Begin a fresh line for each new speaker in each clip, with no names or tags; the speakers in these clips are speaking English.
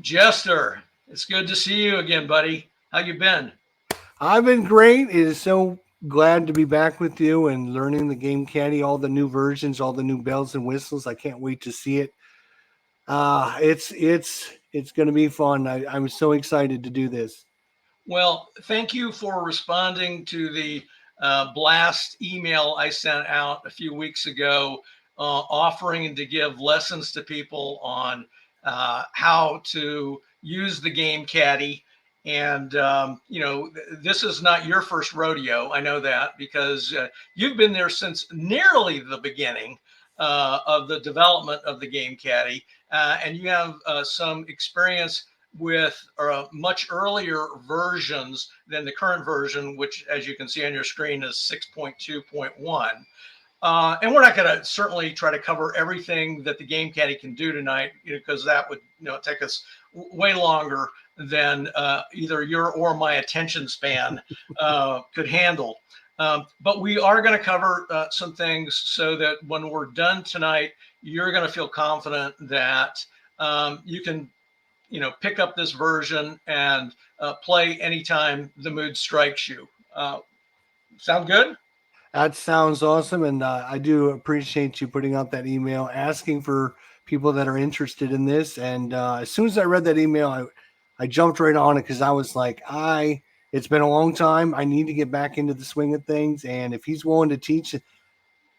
Jester, it's good to see you again, buddy. How you been?
I've been great. It is so glad to be back with you and learning the Game Caddy, all the new versions, all the new bells and whistles. I can't wait to see it. It's going to be fun. I'm so excited to do this.
Well, thank you for responding to the blast email I sent out a few weeks ago, offering to give lessons to people on how to use the Game Caddy. And this is not your first rodeo. I know that because you've been there since nearly the beginning of the development of the Game Caddy, and you have some experience with much earlier versions than the current version, which, as you can see on your screen, is 6.2.1. And we're not going to certainly try to cover everything that the Game Caddy can do tonight, because that would take us way longer than either your or my attention span could handle. But we are going to cover some things so that when we're done tonight, you're going to feel confident that you can pick up this version and play anytime the mood strikes you. Sound good?
That sounds awesome. And I do appreciate you putting out that email asking for people that are interested in this. And as soon as I read that email, I jumped right on it because I was like, it's been a long time. I need to get back into the swing of things. And if he's willing to teach,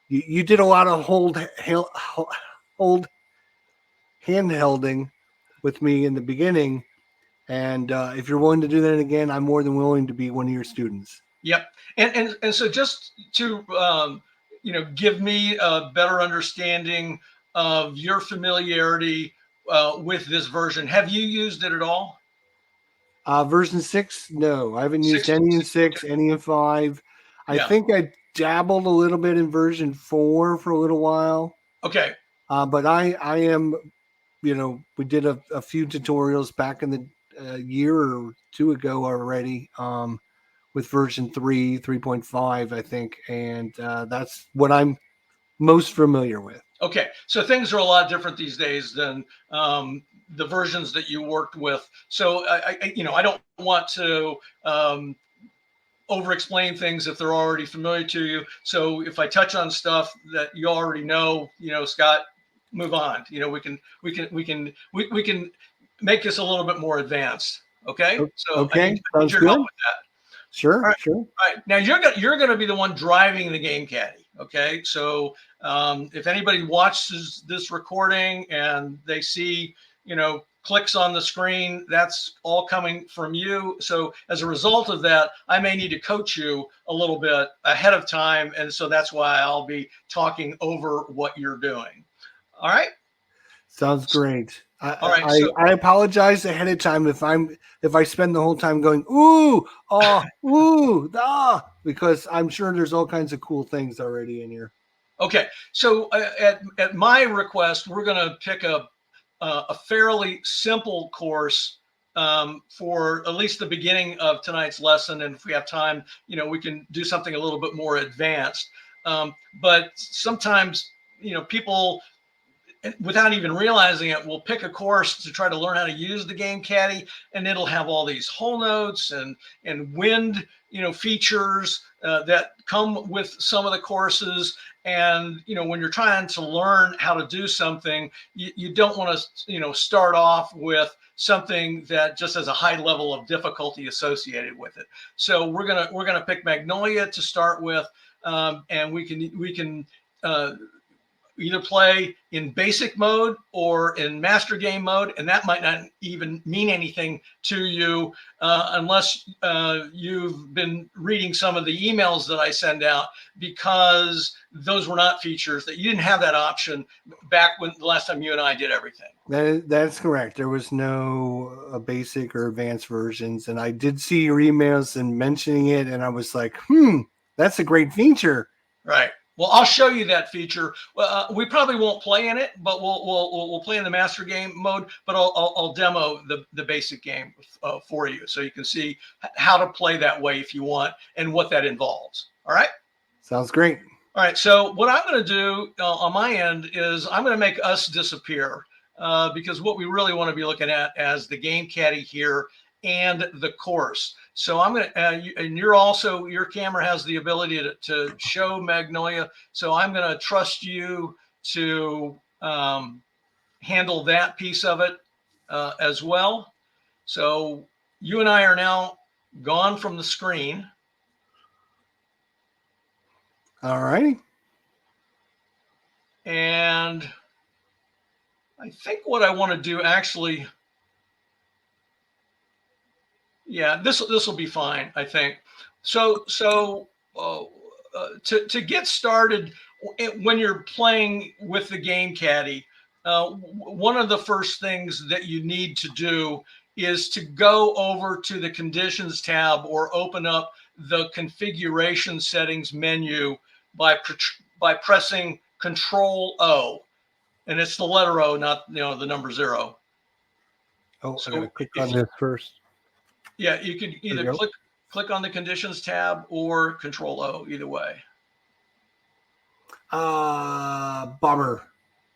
you did a lot of hold handhelding with me in the beginning. And if you're willing to do that again, I'm more than willing to be one of your students.
Yep. And so just to, give me a better understanding of your familiarity with this version, have you used it at all?
Version 6, no. I haven't used any in 6, any in 5. I think I dabbled a little bit in version 4 for a little while.
Okay.
But I am, we did a few tutorials back in the year or two ago already with version 3, 3.5, I think. And that's what I'm most familiar with.
Okay. So things are a lot different these days than the versions that you worked with. So I don't want to over-explain things if they're already familiar to you. So if I touch on stuff that you already know, Scott, move on. We can make this a little bit more advanced. Okay. So
okay,
I need
sounds
your
good.
help with that.
Sure,
right.
Sure.
All right. Now you're gonna be the one driving the Game Caddy. Okay. So if anybody watches this recording and they see, clicks on the screen, that's all coming from you. So as a result of that, I may need to coach you a little bit ahead of time. And so that's why I'll be talking over what you're doing. All right.
Sounds great.
All right.
I apologize ahead of time if I spend the whole time going ooh, oh, ooh, ah, because I'm sure there's all kinds of cool things already in here.
Okay. So at my request, we're going to pick a fairly simple course for at least the beginning of tonight's lesson. And if we have time, we can do something a little bit more advanced. But sometimes, people, without even realizing it, will pick a course to try to learn how to use the Game Caddy, and it'll have all these whole notes and wind, features that come with some of the courses. And, when you're trying to learn how to do something, you don't want to, start off with something that just has a high level of difficulty associated with it. So we're gonna pick Magnolia to start with, and we can either play in basic mode or in master game mode, and that might not even mean anything to you unless you've been reading some of the emails that I send out, because those were not features that you didn't have that option back when the last time you and I did everything.
That's correct. There was no basic or advanced versions, and I did see your emails and mentioning it, and I was like, that's a great feature.
Right. Well, I'll show you that feature. We probably won't play in it, but we'll play in the master game mode. But I'll demo the basic game for you, so you can see how to play that way if you want and what that involves. All right.
Sounds great.
All right. So what I'm going to do on my end is I'm going to make us disappear. because what we really want to be looking at as the Game Caddie here and the course. So I'm going to, and you're also, your camera has the ability to show Magnolia. So I'm going to trust you to handle that piece of it as well. So you and I are now gone from the screen.
All righty.
And I think what I want to do actually, yeah, this will be fine, I think. So to get started, when you're playing with the Game Caddie, one of the first things that you need to do is to go over to the Conditions tab or open up the Configuration Settings menu by pressing Control O, and it's the letter O, not the number 0.
Oh,
So
I gotta click on this first.
Yeah, you could either click on the Conditions tab or Control O, either way.
Bummer.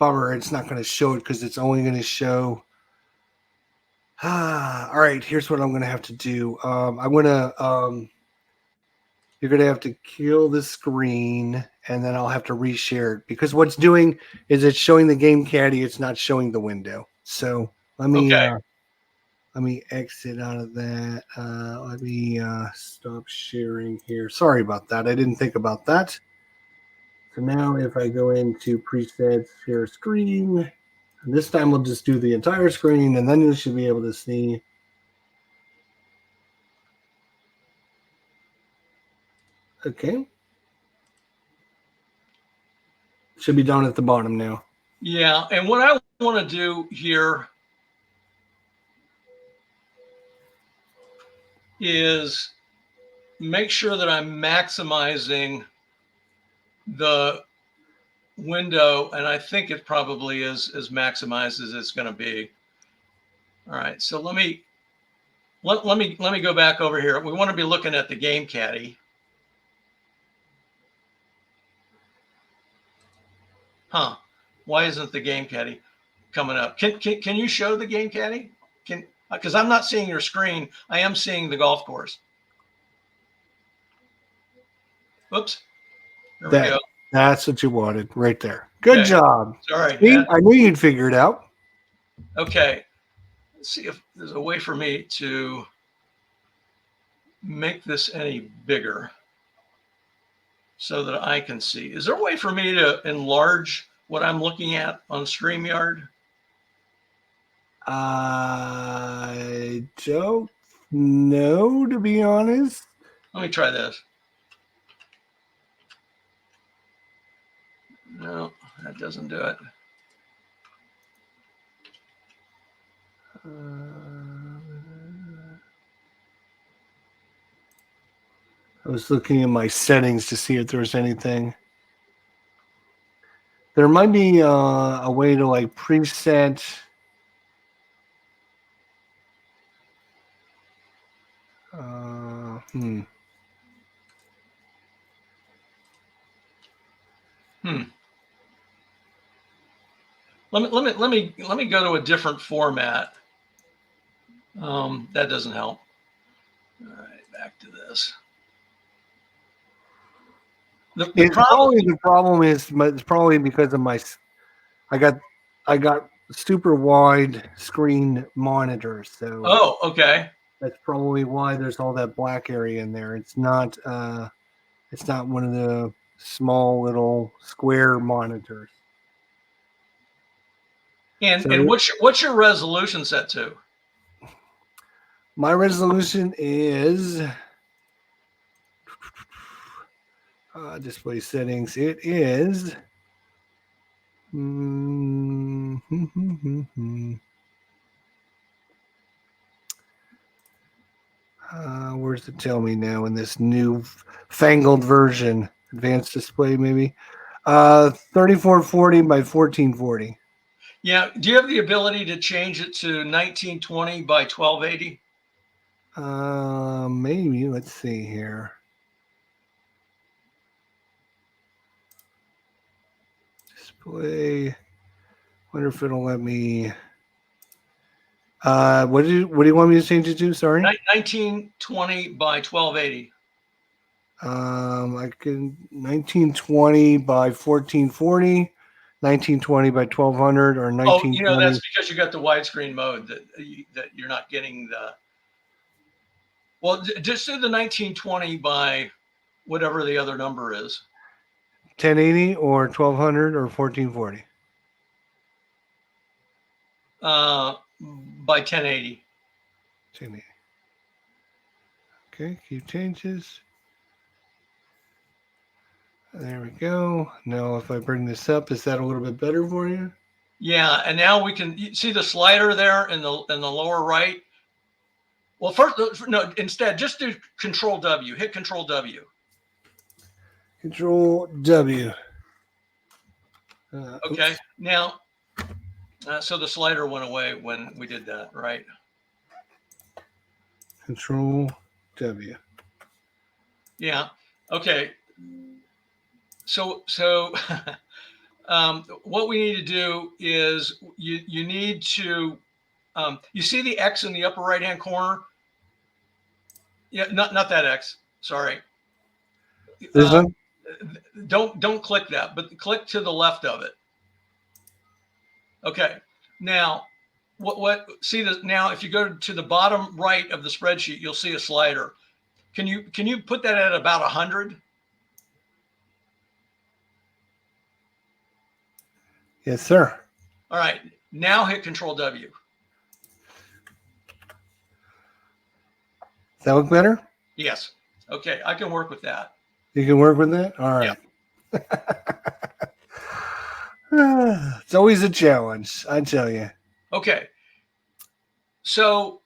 It's not going to show it because it's only going to show. All right, here's what I'm going to have to do. I'm going to. You're going to have to kill the screen, and then I'll have to reshare it because what's doing is it's showing the Game Caddie. It's not showing the window. So let me.
Okay.
Let me exit out of that. Let me stop sharing here. Sorry about that. I didn't think about that. So now if I go into presets, share screen, and this time we'll just do the entire screen, and then you should be able to see. Okay. Should be down at the bottom now.
Yeah, and what I want to do here is make sure that I'm maximizing the window, and I think it probably is as maximized as it's going to be. All right, so let me go back over here. We want to be looking at the Game Caddie. Huh? Why isn't the Game Caddie coming up? Can you show the Game Caddie? Because I'm not seeing your screen. I am seeing the golf course. Oops. There we go.
That's what you wanted right there. Good job.
Sorry.
See, I knew you'd figure it out.
Okay. Let's see if there's a way for me to make this any bigger so that I can see. Is there a way for me to enlarge what I'm looking at on StreamYard?
I don't know, to be honest.
Let me try this. No, that doesn't do it.
I was looking at my settings to see if there was anything. There might be a way to like preset.
Let me go to a different format. That doesn't help. All right, back to this. The
problem is it's probably because of I got super wide screen monitors. So
okay.
That's probably why there's all that black area in there. It's not one of the small little square monitors.
And what's your resolution set to?
My resolution is display settings. It is. Where's it tell me now in this new fangled version? Advanced display, maybe. 3440 by 1440.
Yeah. Do you have the ability to change it to 1920 by 1280?
Maybe. Let's see here. Display. Wonder if it'll let me. What do you want me to change it to? Sorry.
1920 by 1280.
I can 1920 by 1440, 1920 by 1200, or 1920.
Oh, that's because you got the widescreen mode that you're not getting the. Well, just do the 1920 by whatever the other number is.
1080 or 1200 or 1440.
By 1080.
1080. Okay, keep changes. There we go. Now, if I bring this up, is that a little bit better for you?
Yeah, and now we can see the slider there in the lower right. Well, instead, just do Control W. Hit Control W.
Control W.
Okay.
Oops.
Now, so the slider went away when we did that, right?
Control W.
Yeah. Okay. So what we need to do is you need to you see the X in the upper right hand corner. Yeah, not that X. Sorry.
This one?
Don't click that, but click to the left of it. Okay. Now, see this now? If you go to the bottom right of the spreadsheet, you'll see a slider. Can you put that at about 100?
Yes, sir.
All right. Now hit Control W.
Does that look better?
Yes. Okay. I can work with that.
You can work with that? All right. Yeah. It's always a challenge, I tell you.
Okay. So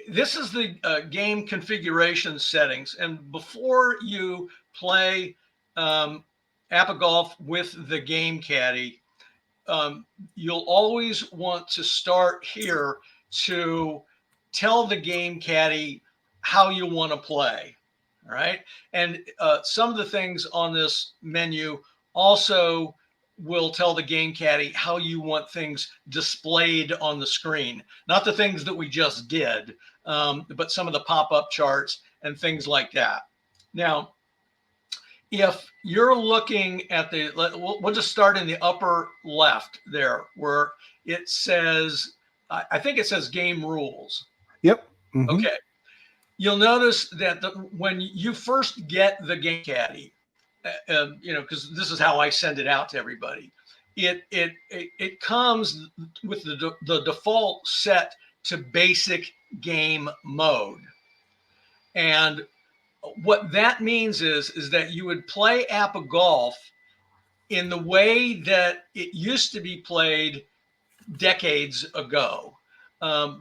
this is the game configuration settings. And before you play APBA Golf with the Game Caddie, you'll always want to start here to tell the Game Caddie how you want to play. All right. And some of the things on this menu also will tell the Game Caddie how you want things displayed on the screen. Not the things that we just did, but some of the pop-up charts and things like that. Now, if you're looking at we'll just start in the upper left there where it says, I think it says game rules.
Yep. Mm-hmm.
Okay. You'll notice that when you first get the Game Caddie, because this is how I send it out to everybody, it comes with the default set to basic game mode. And what that means is that you would play APBA Golf in the way that it used to be played decades ago,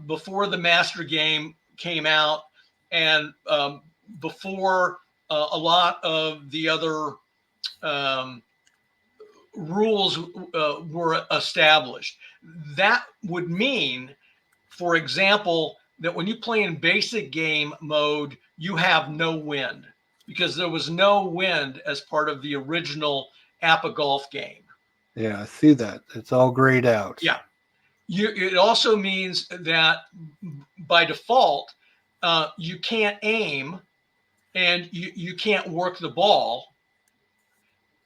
before the master game came out, and before a lot of the other rules were established. That would mean, for example, that when you play in basic game mode, you have no wind, because there was no wind as part of the original APBA Golf game.
Yeah, I see that. It's all grayed out.
Yeah. It also means that by default, you can't aim and you can't work the ball.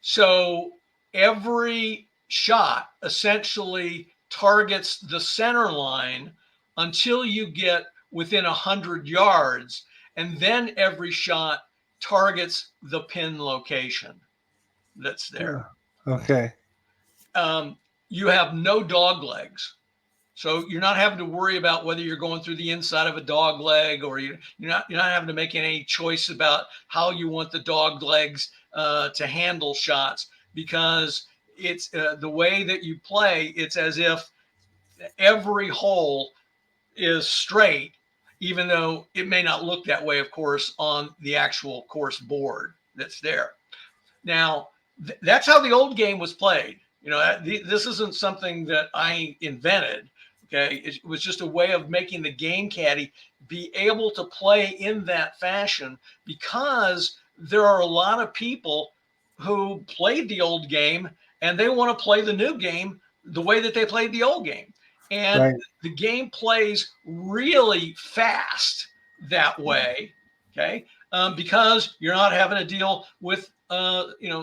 So every shot essentially targets the center line until you get within 100 yards. And then every shot targets the pin location that's there.
Okay.
You have no dog legs. So you're not having to worry about whether you're going through the inside of a dog leg, or you're not having to make any choice about how you want the dog legs to handle shots, because it's the way that you play. It's as if every hole is straight, even though it may not look that way, of course, on the actual course board that's there. Now, that's how the old game was played. This isn't something that I invented. Okay, it was just a way of making the Game Caddie be able to play in that fashion, because there are a lot of people who played the old game and they want to play the new game the way that they played the old game. And
Right.
the game plays really fast that way, okay? Because you're not having to deal with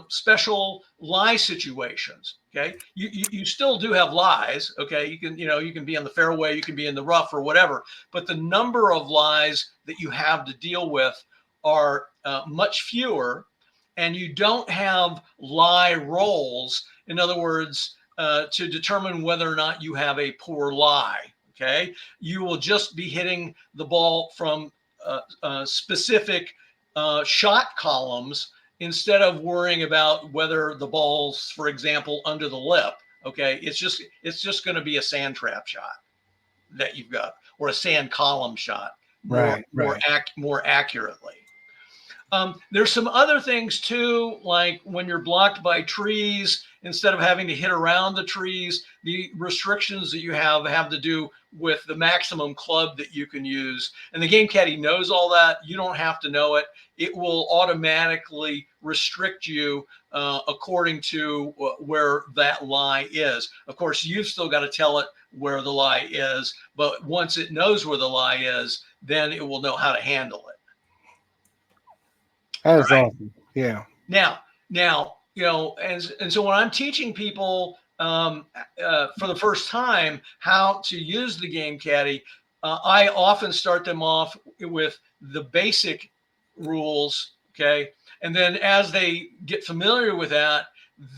special lie situations. Okay, you still do have lies. Okay, you can be in the fairway, you can be in the rough or whatever, but the number of lies that you have to deal with are much fewer, and you don't have lie rolls. In other words, to determine whether or not you have a poor lie. Okay, you will just be hitting the ball from specific shot columns instead of worrying about whether the ball's, for example, under the lip. Okay, it's just going to be a sand trap shot that you've got, or a sand column shot,
Right.
more accurately. There's some other things too, like when you're blocked by trees, instead of having to hit around the trees, the restrictions that you have to do with the maximum club that you can use. And the Game Caddie knows all that. You don't have to know it. It will automatically restrict you according to where that lie is. Of course, you've still got to tell it where the lie is, but once it knows where the lie is, then it will know how to handle it.
That is awesome. Yeah.
Now, and so when I'm teaching people for the first time how to use the Game Caddie, I often start them off with the basic rules, okay? And then as they get familiar with that,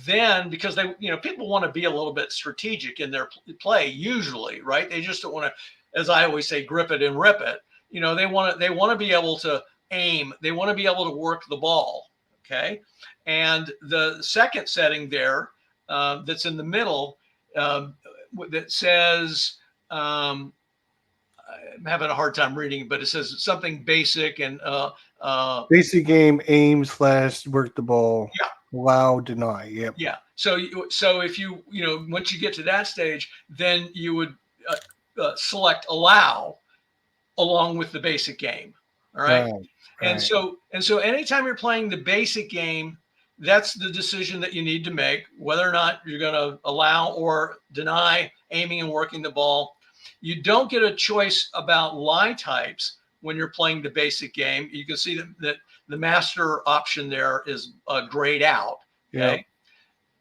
then because people want to be a little bit strategic in their play usually, right? They just don't want to, as I always say, grip it and rip it. They want to be able to aim. They want to be able to work the ball. Okay. And the second setting there that's in the middle that says, I'm having a hard time reading, but it says something basic and
basic game, aim / work the ball.
Yeah.
Allow, deny. Yep.
Yeah. So if once you get to that stage, then you would select allow along with the basic game. All right.
Right.
And so anytime you're playing the basic game, that's the decision that you need to make, whether or not you're going to allow or deny aiming and working the ball. You don't get a choice about lie types when you're playing the basic game. You can see that the master option there is grayed out. Okay.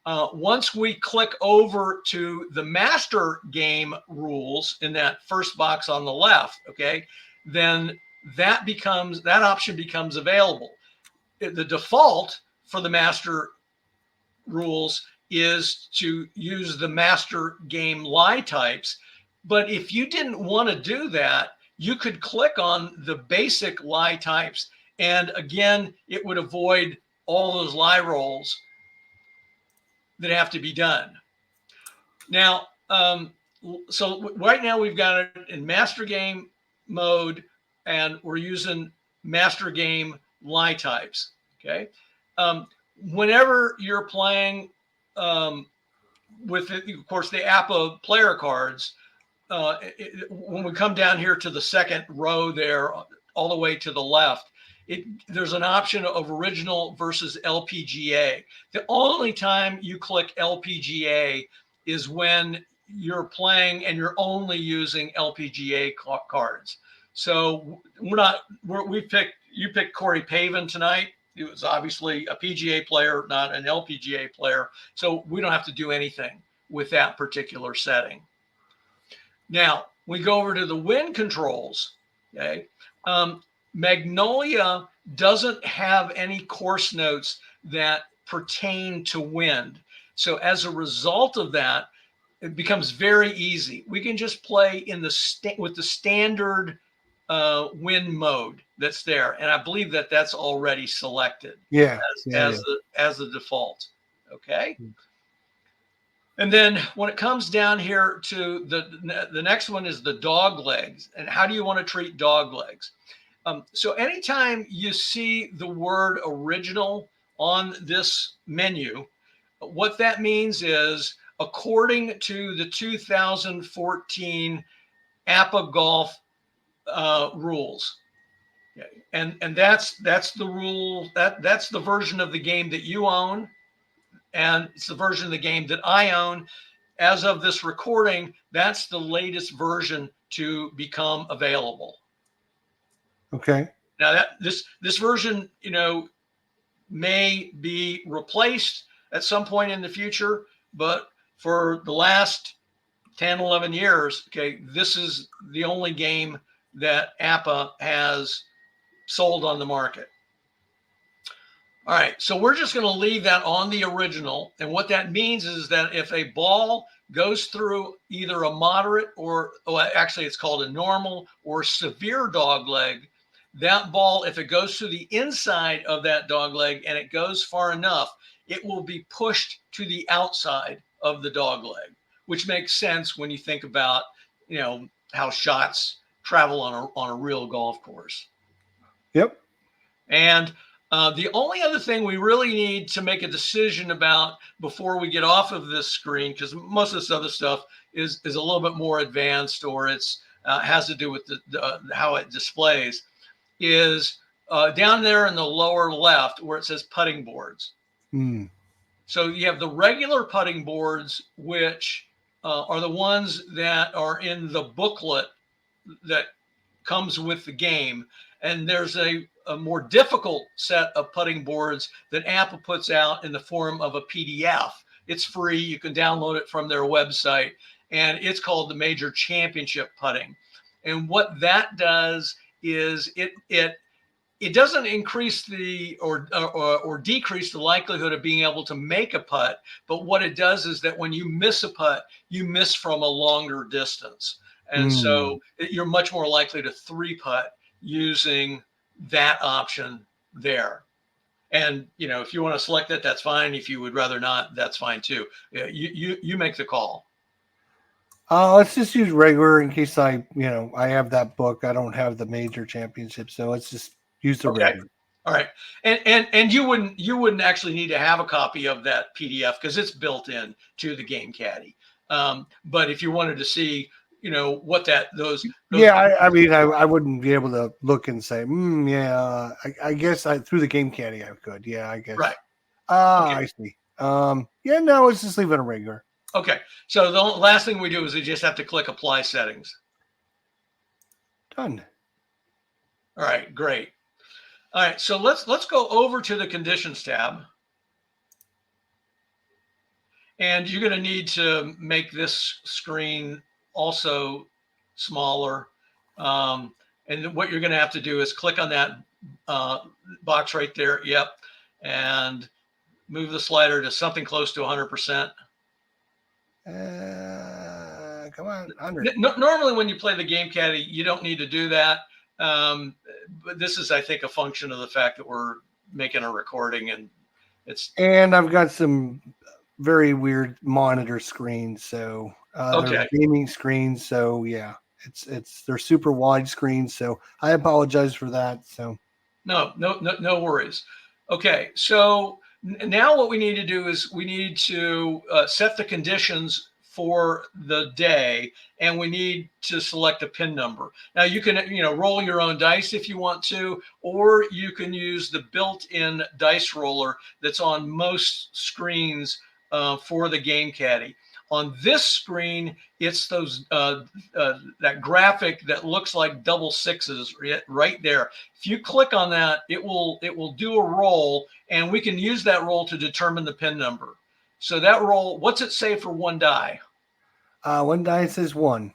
Yeah. Once we click over to the master game rules in that first box on the left, okay, then that option becomes available. The default for the master rules is to use the master game lie types. But if you didn't want to do that, you could click on the basic lie types. And again, it would avoid all those lie rolls that have to be done. Now, so right now we've got it in master game mode, and we're using master game lie types. Okay. Whenever you're playing with, of course, the APBA player cards, when we come down here to the second row there, all the way to the left, there's an option of original versus LPGA. The only time you click LPGA is when you're playing and you're only using LPGA cards. So you picked Corey Pavin tonight. He was obviously a PGA player, not an LPGA player. So we don't have to do anything with that particular setting. Now we go over to the wind controls. Okay. Magnolia doesn't have any course notes that pertain to wind. So as a result of that, it becomes very easy. We can just play with the standard wind mode that's there, and I believe that that's already selected.
Yeah,
as the default. Okay. And then when it comes down here to the next one is the dog legs, and how do you want to treat dog legs? So anytime you see the word original on this menu, what that means is, according to the 2014 APBA Golf rules, okay, and that's the rule, that's the version of the game that you own, and it's the version of the game that I own. as of this recording, that's the latest version to become available.
Okay.
Now that this version, may be replaced at some point in the future, but for the last 10, 11 years, okay, this is the only game that APBA has sold on the market. All right, so we're just going to leave that on the original. And what that means is that if a ball goes through either a moderate actually it's called a normal or severe dog leg, that ball, if it goes through the inside of that dog leg and it goes far enough, it will be pushed to the outside of the dog leg, which makes sense when you think about, how shots travel on a real golf course.
Yep.
And the only other thing we really need to make a decision about before we get off of this screen, because most of this other stuff is a little bit more advanced, or it's has to do with how it displays, is down there in the lower left where it says putting boards.
Mm.
So you have the regular putting boards, which are the ones that are in the booklet that comes with the game. And there's a more difficult set of putting boards that APBA puts out in the form of a PDF. It's free. You can download it from their website. And it's called the Major Championship Putting. And what that does is it doesn't increase or decrease the likelihood of being able to make a putt. But what it does is that when you miss a putt, you miss from a longer distance. And so you're much more likely to 3-putt using that option there. And, if you want to select it, that's fine. If you would rather not, that's fine too. You make the call.
Let's just use regular in case I have that book. I don't have the major championship, so let's just use the regular.
All right. And you wouldn't actually need to have a copy of that PDF because it's built in to the Game Caddie. But if you wanted to see, what those
yeah, I mean, I wouldn't be able to look and say, I guess through the Game Caddie I could. Yeah, I guess.
Right.
Okay. I see. No, let's just leave it a regular.
Okay. So the last thing we do is we just have to click Apply Settings.
Done.
All right, great. All right, so let's go over to the Conditions tab. And you're going to need to make this screen also smaller. And what you're going to have to do is click on that box right there. Yep. And move the slider to something close to 100%.
Come on, 100.
Normally when you play the Game Caddie, you don't need to do that. But this is, I think, a function of the fact that we're making a recording, and
I've got some very weird monitor screens, so they're gaming screens. So yeah, they're super wide screens. So I apologize for that. So
no worries. Okay, so now what we need to do is we need to set the conditions for the day, and we need to select a pin number. Now you can, roll your own dice if you want to, or you can use the built-in dice roller that's on most screens for the Game Caddie. On this screen, it's those that graphic that looks like double sixes right there. If you click on that, it will do a roll, and we can use that roll to determine the pin number. So that roll, what's it say for one die?
One die says 1.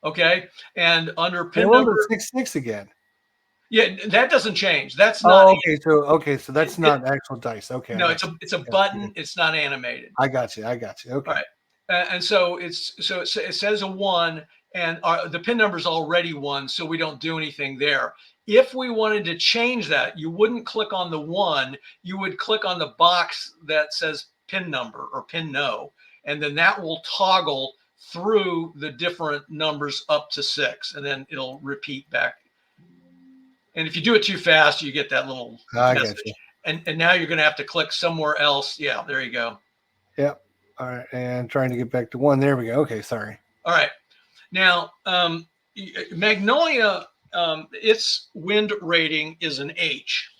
Okay, and under pin number
6 again.
Yeah, that doesn't change. That's not.
Okay, so that's not actual dice. Okay.
No, it's a button. It's not animated.
I got you. Okay.
All right, and so it says a 1, and the pin number is already 1, so we don't do anything there. If we wanted to change that, you wouldn't click on the 1. You would click on the box that says pin number or pin no, and then that will toggle through the different numbers up to 6, and then it'll repeat back. And if you do it too fast, you get that little message. And now you're going to have to click somewhere else. Yeah, there you go.
Yep. All right, and trying to get back to 1. There we go. Okay, sorry.
All right. Now, Magnolia, its wind rating is an H.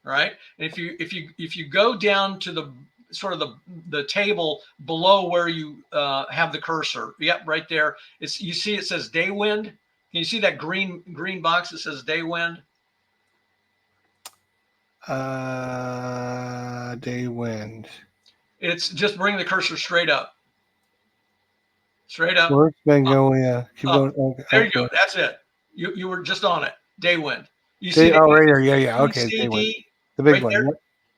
All right. And if you go down to the sort of the table below where you have the cursor. Yep, right there. You see it says day wind. Can you see that green box that says day wind?
Day wind.
It's just bring the cursor straight up. Straight up.
Work, Magnolia. Keep going. Okay.
There you go. That's it. You were just on it. Day wind. You
Day,
see the
right here. Yeah. Okay. Day wind.
CD
The big
right
one.
there?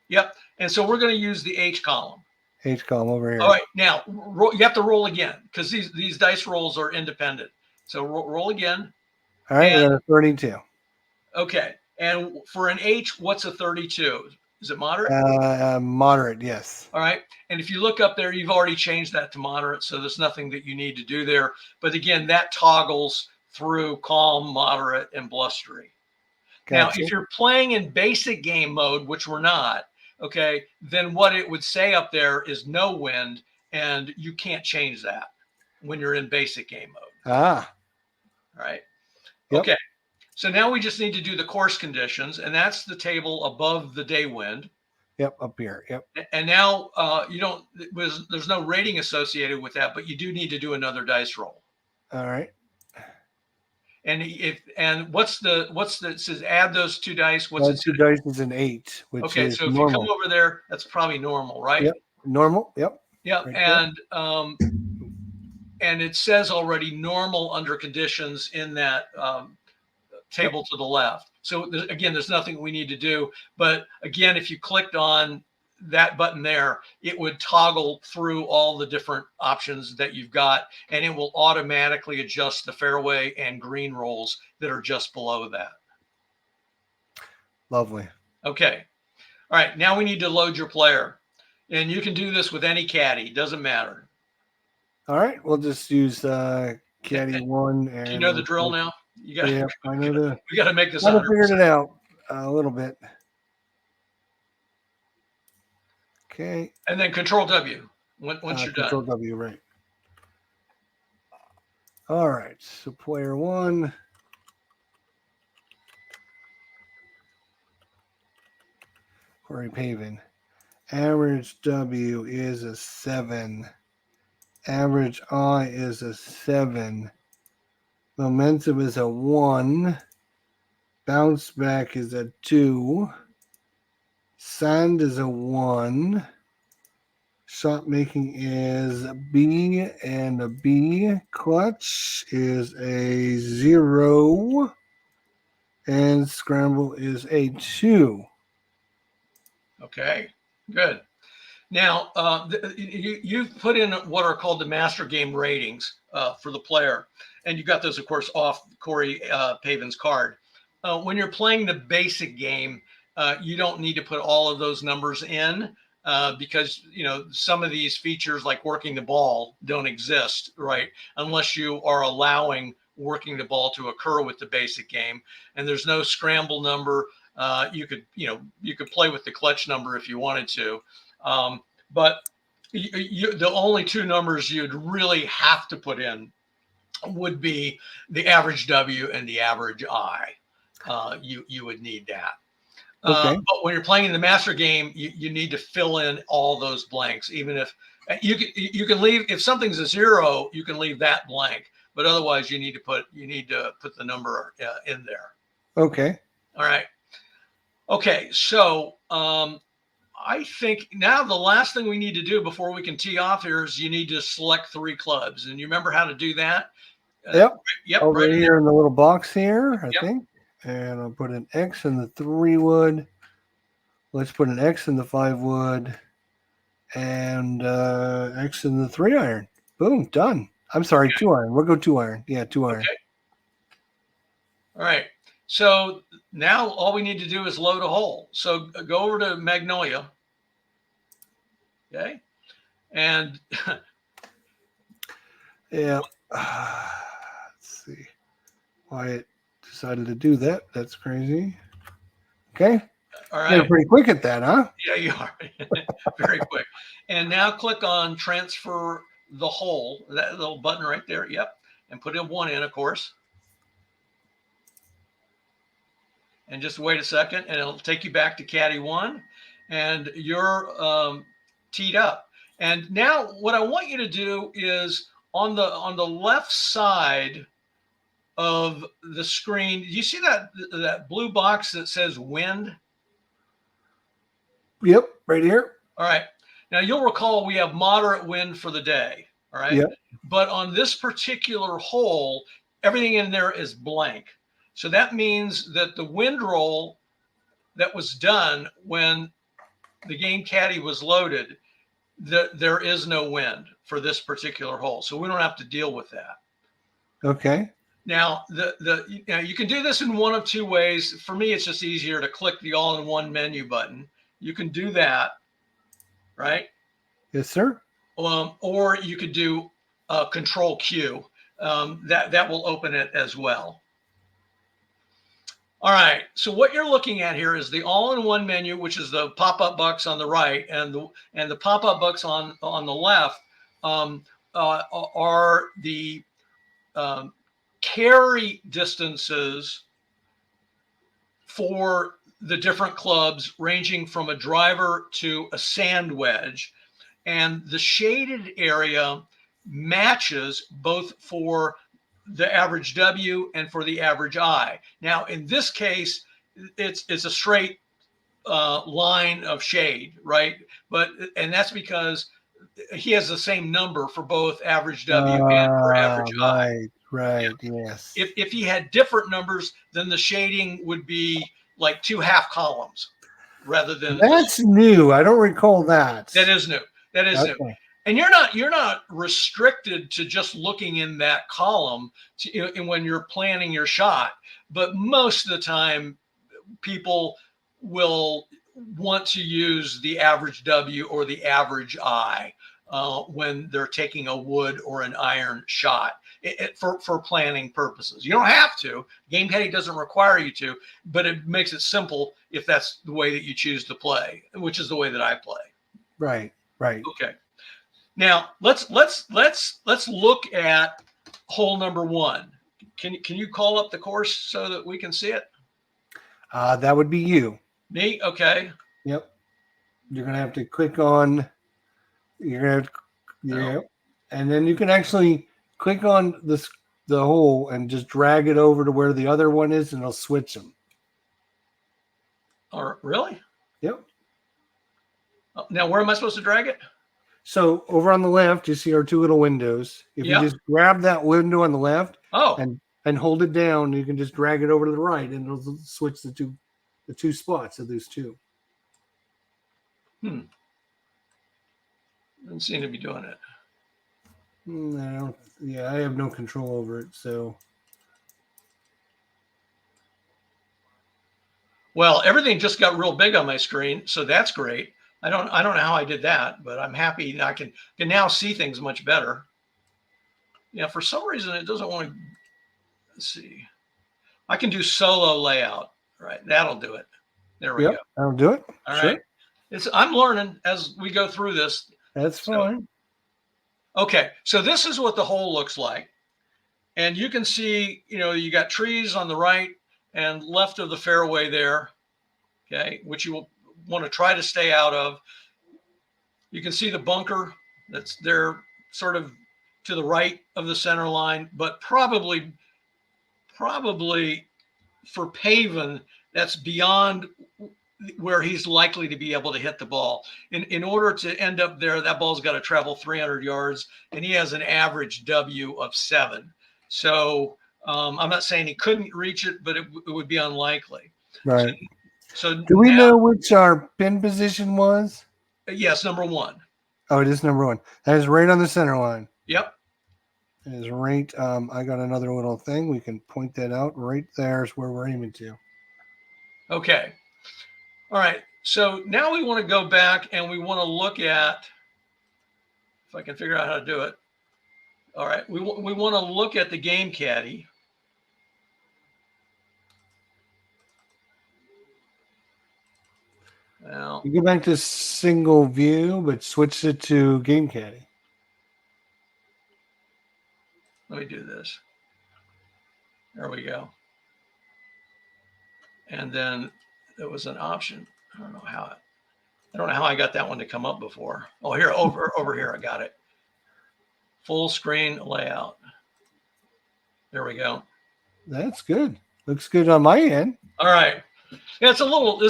Yep. And so we're going to use the H column.
H column over here.
All right. Now you have to roll again because these dice rolls are independent. So roll again.
All right. We got a 32.
Okay. And for an H, what's a 32? Is it moderate?
Moderate, yes.
All right. And if you look up there, you've already changed that to moderate. So there's nothing that you need to do there. But again, that toggles through calm, moderate, and blustery.
Gotcha.
Now, if you're playing in basic game mode, which we're not, okay, then what it would say up there is no wind, and you can't change that when you're in basic game mode. All right.
Yep.
Okay. So now we just need to do the course conditions, and that's the table above the day wind.
Yep, up here. Yep.
And now there's no rating associated with that, but you do need to do another dice roll.
All right.
And what's it says add those two dice. What's it?
Two dice is an 8, which
okay,
is
so if
normal.
you come over there, that's probably normal, right?
Yep. Normal. Yep.
Yep. Right and it says already normal under conditions in that table to the left. So again, there's nothing we need to do. But again, if you clicked on that button there, it would toggle through all the different options that you've got, and it will automatically adjust the fairway and green rolls that are just below that.
Lovely.
Okay. All right. Now we need to load your player, and you can do this with any caddy. Doesn't matter.
All right. We'll just use caddy 1. And
do you know the drill now? You got.
Yeah, I know
we got to make this.
I figured it out a little bit. Okay.
And then Control W once you're done.
Control W, right. All right. So player 1. Corey Pavin. Average W is a 7. Average I is a 7. Momentum is a 1. Bounce back is a 2. Sand is a 1. Shot making is a B and a B. Clutch is a 0. And scramble is a 2.
Okay, good. Now, you've put in what are called the master game ratings for the player. And you got those, of course, off Corey Pavin's card. When you're playing the basic game, you don't need to put all of those numbers in because, some of these features like working the ball don't exist, right? Unless you are allowing working the ball to occur with the basic game. And there's no scramble number. You could play with the clutch number if you wanted to. But the only two numbers you'd really have to put in would be the average W and the average I. You would need that.
Okay.
But when you're playing in the master game, you need to fill in all those blanks. Even if you can leave, if something's a 0, you can leave that blank. But otherwise, you need to put the number in there.
Okay.
All right. Okay. So I think now the last thing we need to do before we can tee off here is you need to select 3 clubs. And you remember how to do that?
Yep.
Yep.
Over
right
here in the little box here, I
Yep.
think. And I'll put an X in the 3 wood. Let's put an X in the 5 wood. And X in the 3 iron. Boom, done. I'm sorry,
Okay.
2 iron. We'll go 2 iron. Yeah, 2 iron.
Okay. All right. So now all we need to do is load a hole. So go over to Magnolia. Okay. And
yeah. Let's see why it decided to do that. That's crazy. Okay.
all right.
You're pretty quick at that, huh?
Yeah, you are. Very quick. And now click on transfer the hole, that little button right there. Yep. And put in 1 in, of course. And just wait a second, and it'll take you back to caddy 1. And your teed up. And now what I want you to do is on the left side of the screen, you see that blue box that says wind?
Yep, right here.
All right. Now you'll recall we have moderate wind for the day. All right.
Yep.
But on this particular hole, everything in there is blank. So that means that the wind roll that was done when the Game Caddie was loaded, there is no wind for this particular hole. So we don't have to deal with that.
Okay.
Now, you can do this in one of two ways. For me, it's just easier to click the all-in-one menu button. You can do that, right?
Yes, sir.
Or you could do Control Q. That will open it as well. All right. So what you're looking at here is the all-in-one menu, which is the pop-up box on the right, and the pop-up box on the left are the carry distances for the different clubs, ranging from a driver to a sand wedge. And the shaded area matches both for the average W and for the average I. Now, in this case, it's a straight line of shade, right? And that's because he has the same number for both average W and for average I.
Right. Yes.
If he had different numbers, then the shading would be like two half columns rather than.
That's new. I don't recall that.
That is new. That is new. And you're not restricted to just looking in that column when you're planning your shot. But most of the time, people will want to use the average W or the average I when they're taking a wood or an iron shot for planning purposes. You don't have to. Game Caddie doesn't require you to, but it makes it simple if that's the way that you choose to play, which is the way that I play.
Right. Right.
Okay. Now let's look at hole number one. Can you call up the course so that we can see it?
That would be you.
Me? Okay.
Yep. You're gonna have to click on. You're gonna have to, yeah, and then you can actually click on the hole and just drag it over to where the other one is, and it'll switch them.
Or really?
Yep.
Now where am I supposed to drag it?
So over on the left, you see our two little windows. If you just grab that window on the left, and hold it down, you can just drag it over to the right, and it'll switch the two spots of those two.
Doesn't seem to be doing it.
No, I have no control over it. So,
well, everything just got real big on my screen, so that's great. I don't know how I did that, but I'm happy I can now see things much better. Yeah, for some reason it doesn't want to. Let's see. I can do solo layout. Right, that'll do it. There we go.
That'll do it.
All right. I'm learning as we go through this.
That's fine.
Okay, so this is what the hole looks like. And you can see, you got trees on the right and left of the fairway there, okay, which you will want to try to stay out of. You can see the bunker that's there sort of to the right of the center line, but probably for Paven, that's beyond where he's likely to be able to hit the ball. In order to end up there, that ball's got to travel 300 yards, and he has an average W of 7. So I'm not saying he couldn't reach it, but it would be unlikely.
Right.
So
do we know which our pin position was?
Yes, number 1.
Oh, it is number 1. That is right on the center line.
Yep.
It is right. I got another little thing. We can point that out. Right there is where we're aiming to.
Okay. All right. So now we want to go back and we want to look at, if I can figure out how to do it. All right. We want to look at the Game Caddie. Now,
you go back to single view, but switch it to Game Caddie.
Let me do this. There we go. And then there was an option. I don't know how it. I don't know how I got that one to come up before. Oh, here, over here, I got it. Full screen layout. There we go.
That's good. Looks good on my end.
All right. Yeah, this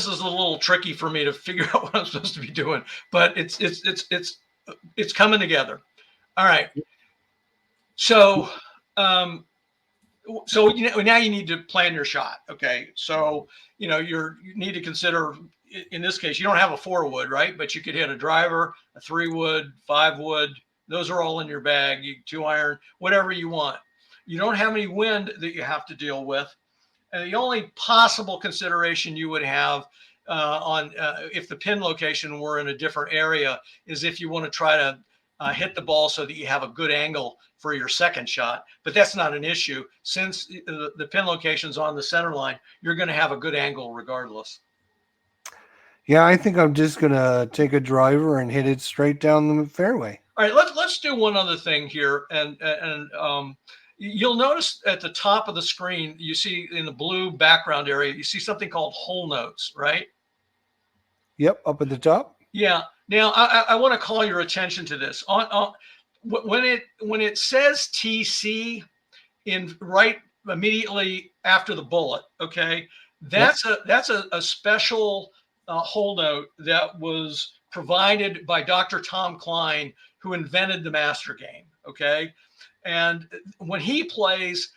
is a little tricky for me to figure out what I'm supposed to be doing, but it's coming together. All right. So, so now you need to plan your shot. Okay. So, you need to consider, in this case, you don't have a 4-wood, right? But you could hit a driver, a 3-wood, 5-wood. Those are all in your bag. 2-iron, whatever you want. You don't have any wind that you have to deal with. And the only possible consideration you would have if the pin location were in a different area is if you want to try to hit the ball so that you have a good angle for your second shot. But that's not an issue. Since the pin location's on the center line, you're going to have a good angle regardless.
Yeah, I think I'm just going to take a driver and hit it straight down the fairway.
All right, let's do one other thing here. And you'll notice at the top of the screen, you see in the blue background area, you see something called hole notes, right?
Yep, up at the top.
Yeah. Now, I want to call your attention to this. When it says TC in right immediately after the bullet, okay, that's a special hole note that was provided by Dr. Tom Klein, who invented the master game, okay? And when he plays,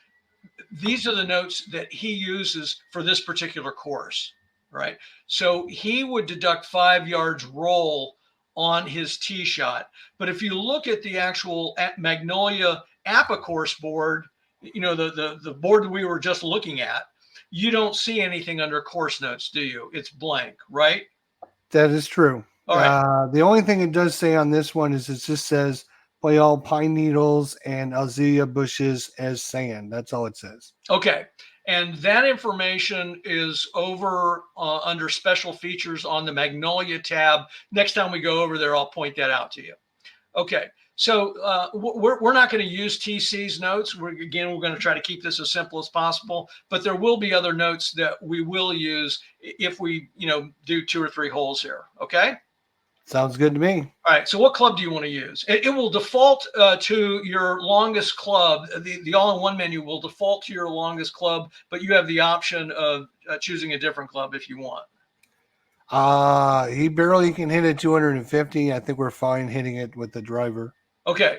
these are the notes that he uses for this particular course, right? So he would deduct 5 yards roll on his tee shot. But if you look at the actual Magnolia APBA course board, the board we were just looking at, you don't see anything under course notes, do you? It's blank, right?
That is true.
All right.
The only thing it does say on this one is it just says play all pine needles and azalea bushes as sand. That's all it says.
Okay. And that information is over under special features on the Magnolia tab. Next time we go over there, I'll point that out to you. Okay. So we're not going to use TC's notes. We're going to try to keep this as simple as possible, but there will be other notes that we will use if we, do 2 or 3 holes here. Okay.
Sounds good to me.
All right. So what club do you want to use? It will default to your longest club. The all-in-one menu will default to your longest club, but you have the option of choosing a different club if you want.
He barely can hit it 250. I think we're fine hitting it with the driver.
Okay.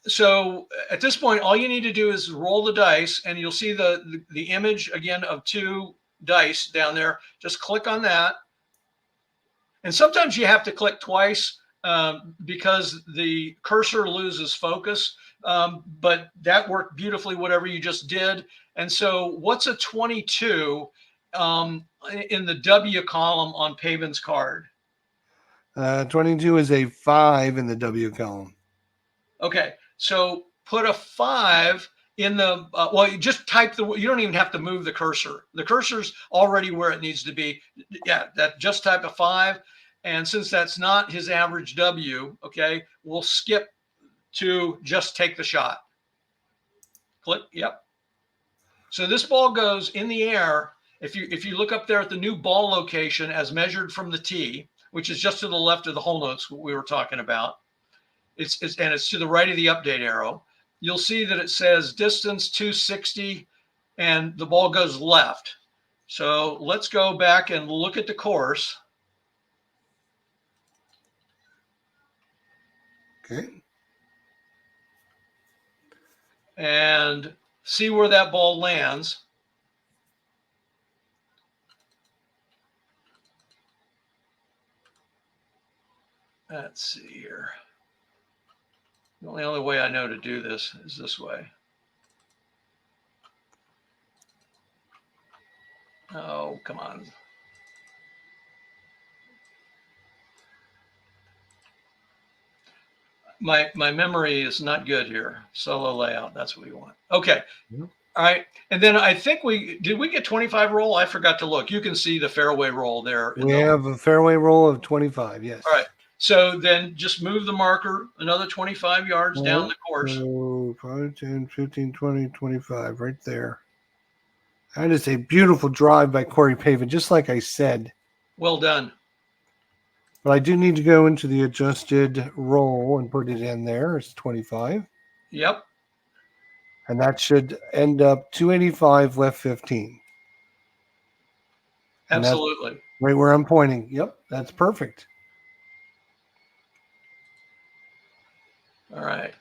So at this point, all you need to do is roll the dice, and you'll see the image again of 2 dice down there. Just click on that. And sometimes you have to click twice because the cursor loses focus. But that worked beautifully, whatever you just did. And so what's a 22 in the W column on Pavin's card?
22 is a 5 in the W column.
Okay. So put a 5 in the, you just type you don't even have to move the cursor. The cursor's already where it needs to be. Yeah, just type a 5. And since that's not his average W, okay, we'll skip to just take the shot. Click, yep. So this ball goes in the air. If you look up there at the new ball location as measured from the tee, which is just to the left of the hole notes we were talking about, it's to the right of the update arrow. You'll see that it says distance 260 and the ball goes left. So let's go back and look at the course.
Okay.
And see where that ball lands. Let's see here. The only way I know to do this is this way. Oh, come on. My memory is not good here. Solo layout, that's what we want. Okay. Yep. All right. And then I think did we get 25 roll? I forgot to look. You can see the fairway roll there.
We have a fairway roll of 25, yes.
All right. So then just move the marker another 25 yards down the course.
So 5, 10, 15, 20, 25 right there. That is a beautiful drive by Corey Pavin, just like I said.
Well done.
But I do need to go into the adjusted roll and put it in there. It's 25.
Yep.
And that should end up 285 left 15. And that's
Absolutely.
right where I'm pointing. Yep, that's perfect.
All right.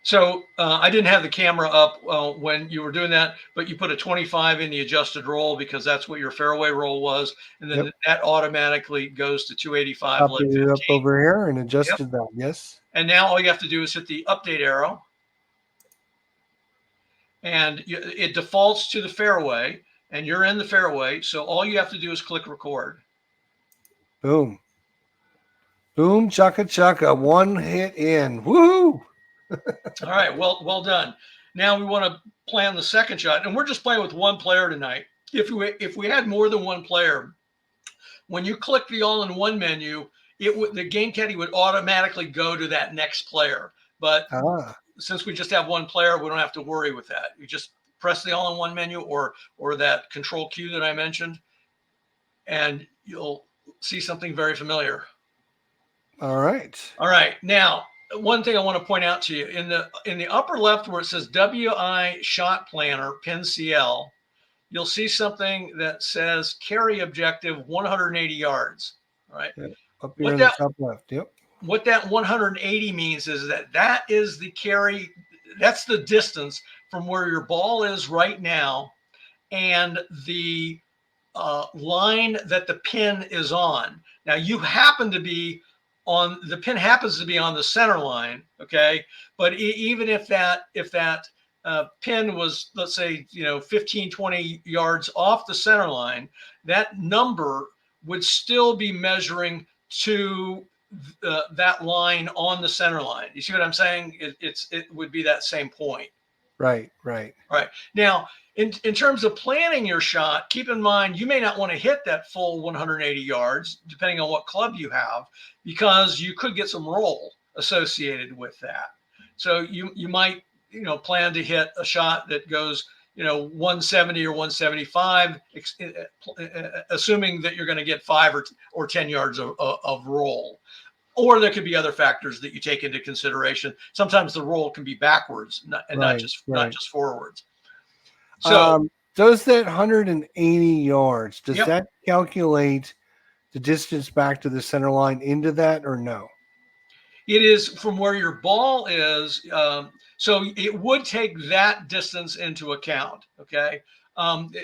So I didn't have the camera up when you were doing that, but you put a 25 in the adjusted roll because that's what your fairway roll was. And then that automatically goes to 285 left 15.
Updated up over here and
Yep.
adjusted that. Yes.
And now all you have to do is hit the update arrow. And it defaults to the fairway, and you're in the fairway. So all you have to do is click record.
Boom. Boom, chaka chaka. One hit in. Woohoo!
All right, well done. Now we want to plan the second shot, and we're just playing with one player tonight. If we had more than one player, when you click the all-in-one menu, the Game Caddie would automatically go to that next player. But since we just have one player, we don't have to worry with that. You just press the all-in-one menu or that Control Q that I mentioned, and you'll see something very familiar.
All right.
All right. Now, one thing I want to point out to you in the upper left where it says WI Shot Planner Pin CL, you'll see something that says carry objective 180 yards. All right.
Yeah, up here in the top left. Yep.
What that 180 means is that is the carry. That's the distance from where your ball is right now and the line that the pin is on. Now you happen to be on the pin happens to be on the center line, okay? But even if that pin was, let's say, 15, 20 yards off the center line, that number would still be measuring to that line on the center line. You see what I'm saying? It would be that same point.
Right.
Now, in terms of planning your shot, keep in mind you may not want to hit that full 180 yards, depending on what club you have, because you could get some roll associated with that. So you might plan to hit a shot that goes 170 or 175, assuming that you're going to get 5 or 10 yards of roll. Or there could be other factors that you take into consideration. Sometimes the roll can be backwards and not just forwards. So
does that 180 yards, does that calculate the distance back to the center line into that or no?
It is from where your ball is. So it would take that distance into account. Okay.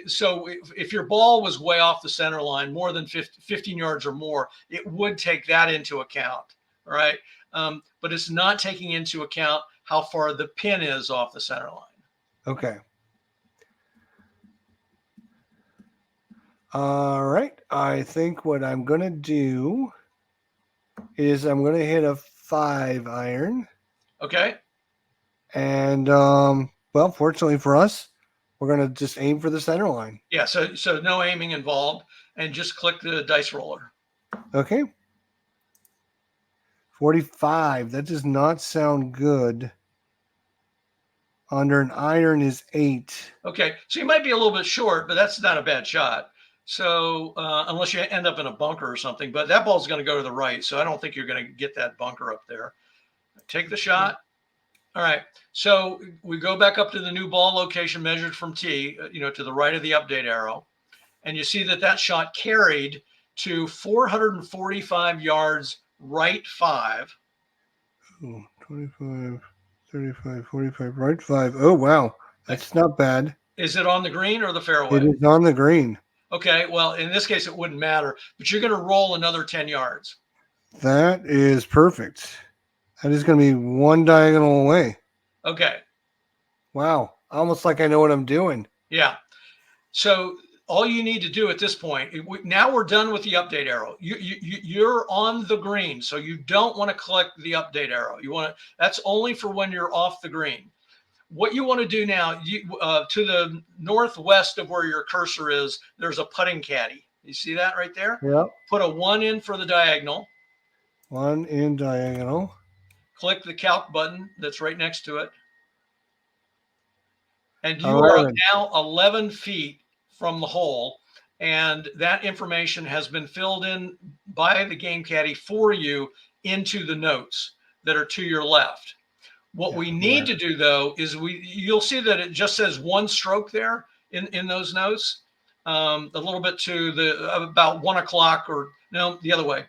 So if your ball was way off the center line, more than 15 yards or more, it would take that into account. All right. But it's not taking into account how far the pin is off the center line.
Okay. All right. I think what I'm going to do is I'm going to hit a 5 iron.
Okay.
And, well, fortunately for us, we're going to just aim for the center line.
Yeah. So no aiming involved, and just click the dice roller.
Okay. 45. That does not sound good. Under an iron is 8.
Okay. So you might be a little bit short, but that's not a bad shot. So unless you end up in a bunker or something, but that ball's going to go to the right. So I don't think you're going to get that bunker up there. Take the shot. All right. So we go back up to the new ball location measured from tee, to the right of the update arrow. And you see that shot carried to 445 yards, right 5.
Oh, 25, 35, 45, right 5. Oh, wow. That's not bad.
Is it on the green or the fairway?
It is on the green.
Okay, well, in this case, it wouldn't matter, but you're going to roll another 10 yards.
That is perfect. That is going to be one diagonal away.
Okay.
Wow. Almost like I know what I'm doing.
Yeah. So all you need to do at this point, now we're done with the update arrow. You're on the green, so you don't want to click the update arrow. That's only for when you're off the green. What you want to do now, to the northwest of where your cursor is, there's a putting caddy. You see that right there?
Yep.
Put a 1 in for the diagonal.
1 in diagonal.
Click the calc button that's right next to it. And you are now 11 feet from the hole. and that information has been filled in by the Game Caddie for you into the notes that are to your left. What we need to do, though, is you'll see that it just says one stroke there in those notes, a little bit to the about 1 o'clock, or no, the other way,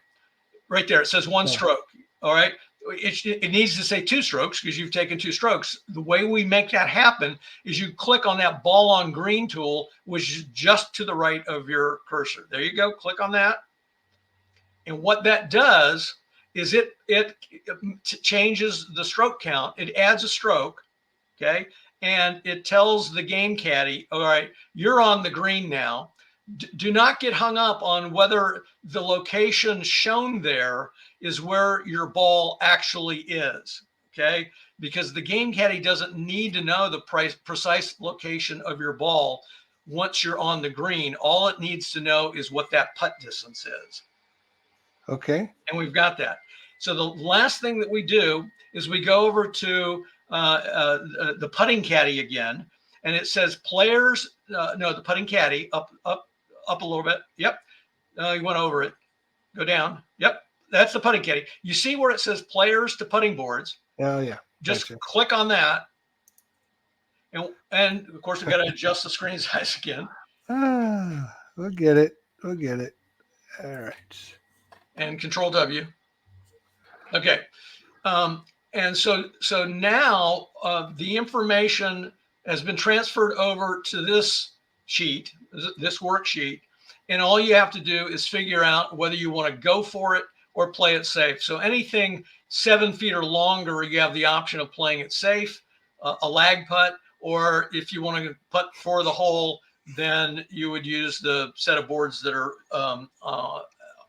right there. It says one stroke. All right. It needs to say 2 strokes because you've taken 2 strokes. The way we make that happen is you click on that ball on green tool, which is just to the right of your cursor. There you go. Click on that. And what that does is it changes the stroke count. It adds a stroke, okay? And it tells the Game Caddie, all right, you're on the green now. Do not get hung up on whether the location shown there is where your ball actually is, okay? Because the Game Caddie doesn't need to know the precise location of your ball once you're on the green. All it needs to know is what that putt distance is.
Okay.
And we've got that. So the last thing that we do is we go over to the putting caddy again, and it says players. No, the putting caddy up a little bit. Yep. You went over it. Go down. Yep. That's the putting caddy. You see where it says players to putting boards?
Oh yeah.
Just click on that, and of course we got to adjust the screen size again.
We'll get it. We'll get it. All right.
And Control W. Okay. And so now the information has been transferred over to this sheet, this worksheet, and all you have to do is figure out whether you want to go for it or play it safe. So anything 7 feet or longer, you have the option of playing it safe, a lag putt, or if you want to putt for the hole, then you would use the set of boards that are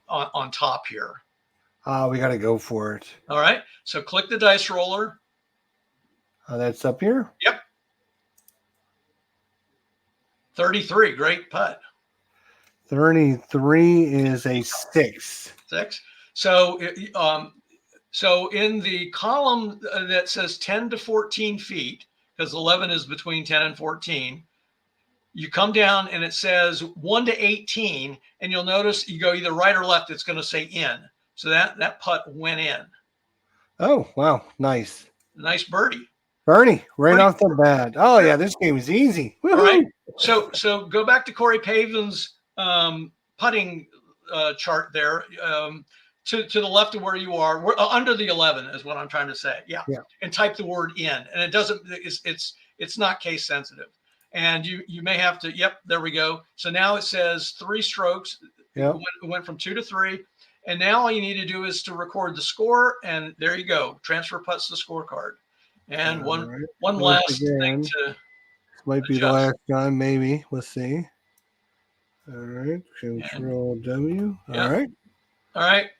on top here.
We got to go for it.
All right. So click the dice roller.
That's up here?
Yep. 33. Great putt.
33 is a 6.
6. So, so in the column that says 10 to 14 feet, because 11 is between 10 and 14, you come down and it says 1 to 18, and you'll notice you go either right or left, it's going to say in. So that putt went in.
Oh, wow. Nice.
Nice birdie.
Bernie, right off the bat. Oh, yeah, this game is easy.
All right. So go back to Corey Pavin's putting chart there. To the left of where you are, we're under the 11 is what I'm trying to say. Yeah. And type the word in, and it doesn't. It's not case sensitive, and you may have to. Yep, there we go. So now it says 3 strokes.
Yeah.
It went from 2 to 3, and now all you need to do is to record the score, and there you go. Transfer putts to scorecard, and one last thing to.
This might be the last time, maybe. Let's see. All right, Control W. All right.
All right.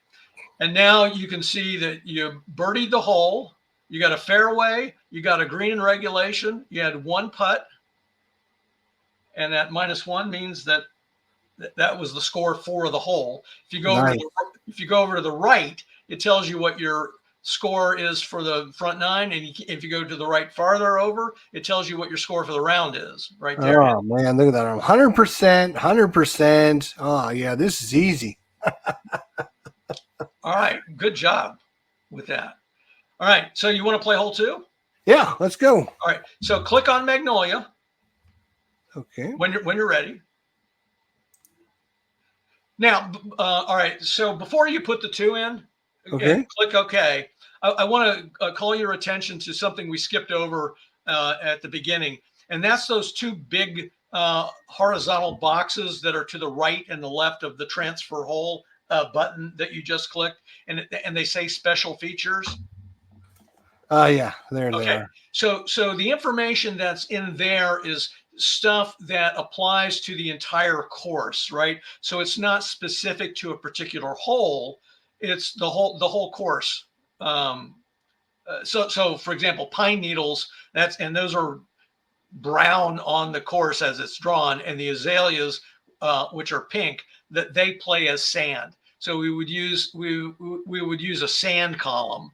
And now you can see that you birdied the hole. You got a fairway. You got a green in regulation. You had 1 putt. And that -1 means that was the score for the hole. If you go over to the right, it tells you what your score is for the front 9. And if you go to the right farther over, it tells you what your score for the round is right there.
Oh, man, look at that. 100%, 100%. Oh, yeah, this is easy.
All right. Good job with that. All right. So you want to play hole 2?
Yeah, let's go.
All right. So click on Magnolia.
Okay.
When you're ready. Now, all right. So before you put the 2 in, click OK. I want to call your attention to something we skipped over at the beginning, and that's those 2 big horizontal boxes that are to the right and the left of the transfer hole button that you just clicked, and they say special features.
Yeah, there they are.
So the information that's in there is stuff that applies to the entire course, right? So it's not specific to a particular hole; it's the whole course. So for example, pine needles. Those are brown on the course as it's drawn, and the azaleas, which are pink, that they play as sand. So we would use a sand column,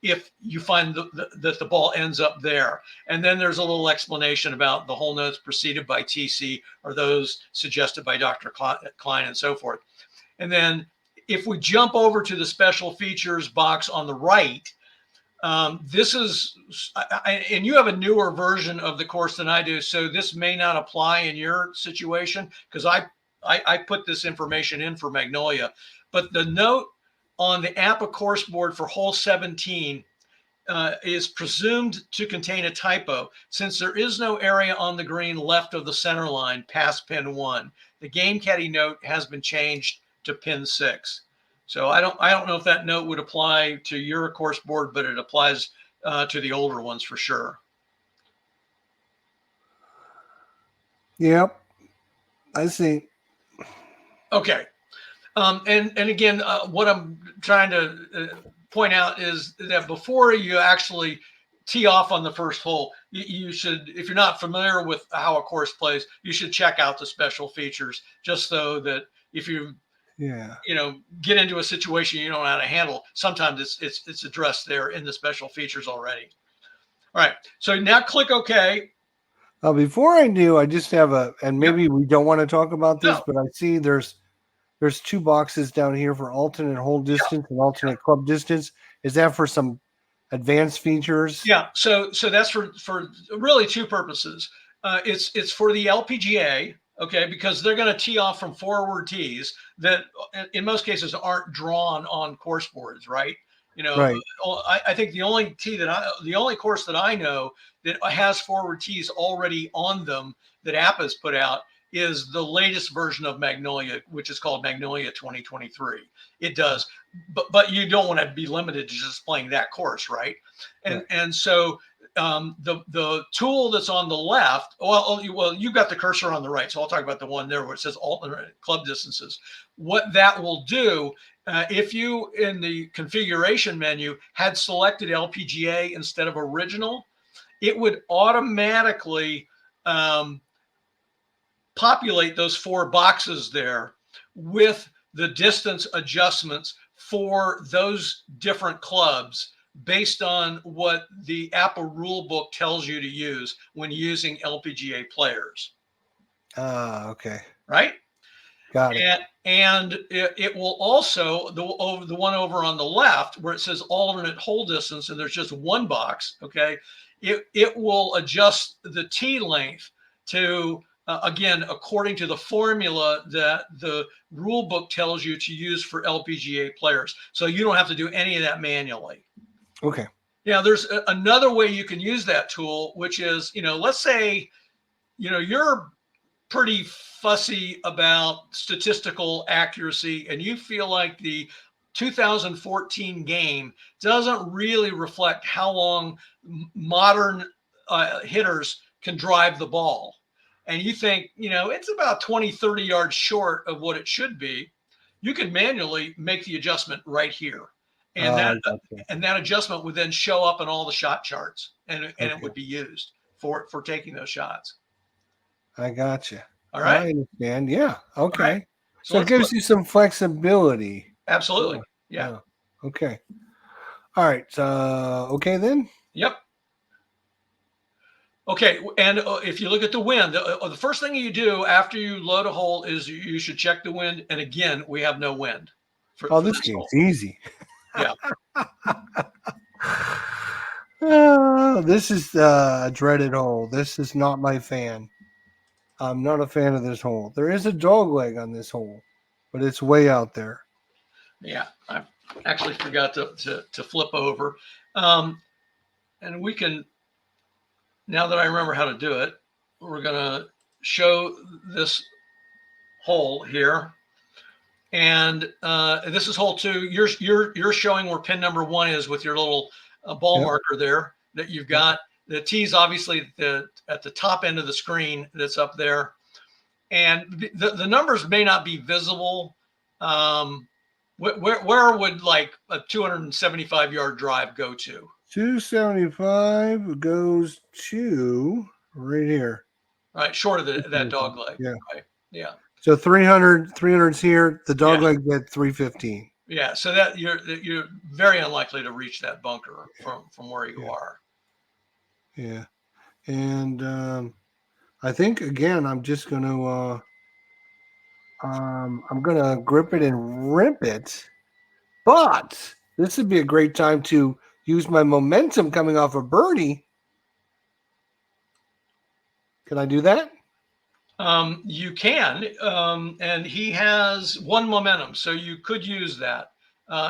if you find that the ball ends up there. And then there's a little explanation about the hole notes preceded by TC or those suggested by Dr. Klein and so forth. And then if we jump over to the special features box on the right, this is, and you have a newer version of the course than I do, so this may not apply in your situation because I put this information in for Magnolia. But the note on the APBA course board for hole 17 is presumed to contain a typo since there is no area on the green left of the center line past pin 1. The Game Caddie note has been changed to pin 6. So I don't know if that note would apply to your course board, but it applies to the older ones for sure.
Yep, I see.
Okay. And again, what I'm trying to point out is that before you actually tee off on the first hole, you should, if you're not familiar with how a course plays, you should check out the special features just so that if you get into a situation you don't know how to handle, sometimes it's addressed there in the special features already. All right. So now click OK.
Before I do, I just have and maybe we don't want to talk about this, but I see there's 2 boxes down here for alternate hole distance and alternate club distance. Is that for some advanced features?
Yeah. So that's for really 2 purposes. It's for the LPGA, okay, because they're going to tee off from forward tees that in most cases aren't drawn on course boards, right?
Right.
I think the only course that I know that has forward tees already on them that APBA's put out is the latest version of Magnolia, which is called Magnolia 2023. It does, but you don't want to be limited to just playing that course, right? And so the tool that's on the left, well, you've got the cursor on the right, so I'll talk about the one there where it says alternate club distances. What that will do, if you in the configuration menu had selected LPGA instead of original, it would automatically populate those 4 boxes there with the distance adjustments for those different clubs based on what the APBA rule book tells you to use when using LPGA players.
Okay.
Right?
Got it.
And it will also, the one over on the left where it says alternate hole distance and there's just 1 box, okay, it will adjust the tee length to, again, according to the formula that the rule book tells you to use for LPGA players. So you don't have to do any of that manually.
Okay.
Now, there's another way you can use that tool, which is, let's say, you're pretty fussy about statistical accuracy and you feel like the 2014 game doesn't really reflect how long modern hitters can drive the ball. And you think, it's about 20, 30 yards short of what it should be. You can manually make the adjustment right here. And that adjustment would then show up in all the shot charts and it would be used for taking those shots.
I got you.
All right.
I understand. Yeah. Okay.
Right.
So it gives you some flexibility.
Absolutely. Yeah.
Okay. All right. Okay then.
Yep. Okay. And if you look at the wind, the first thing you do after you load a hole is you should check the wind. And again, we have no wind.
This game's easy.
Yeah.
This is a dreaded hole. This is not my fan. I'm not a fan of this hole. There is a dog leg on this hole, but it's way out there.
Yeah, I actually forgot to flip over. And we can, now that I remember how to do it, we're going to show this hole here. And this is hole 2. You're showing where pin number 1 is with your little ball marker there that you've got. The tee's obviously at the top end of the screen that's up there. And the numbers may not be visible. Where would like a 275-yard drive go to?
275 goes to right here.
Right, short of that dog leg.
Yeah.
Right. Yeah.
So 300's here. The dog leg's at 315.
Yeah, so that you're very unlikely to reach that bunker from where you
Yeah.
are.
Yeah. And I think again, I'm gonna grip it and rip it. But this would be a great time to use my momentum coming off a birdie. Can I do that?
You can, and he has one momentum, so you could use that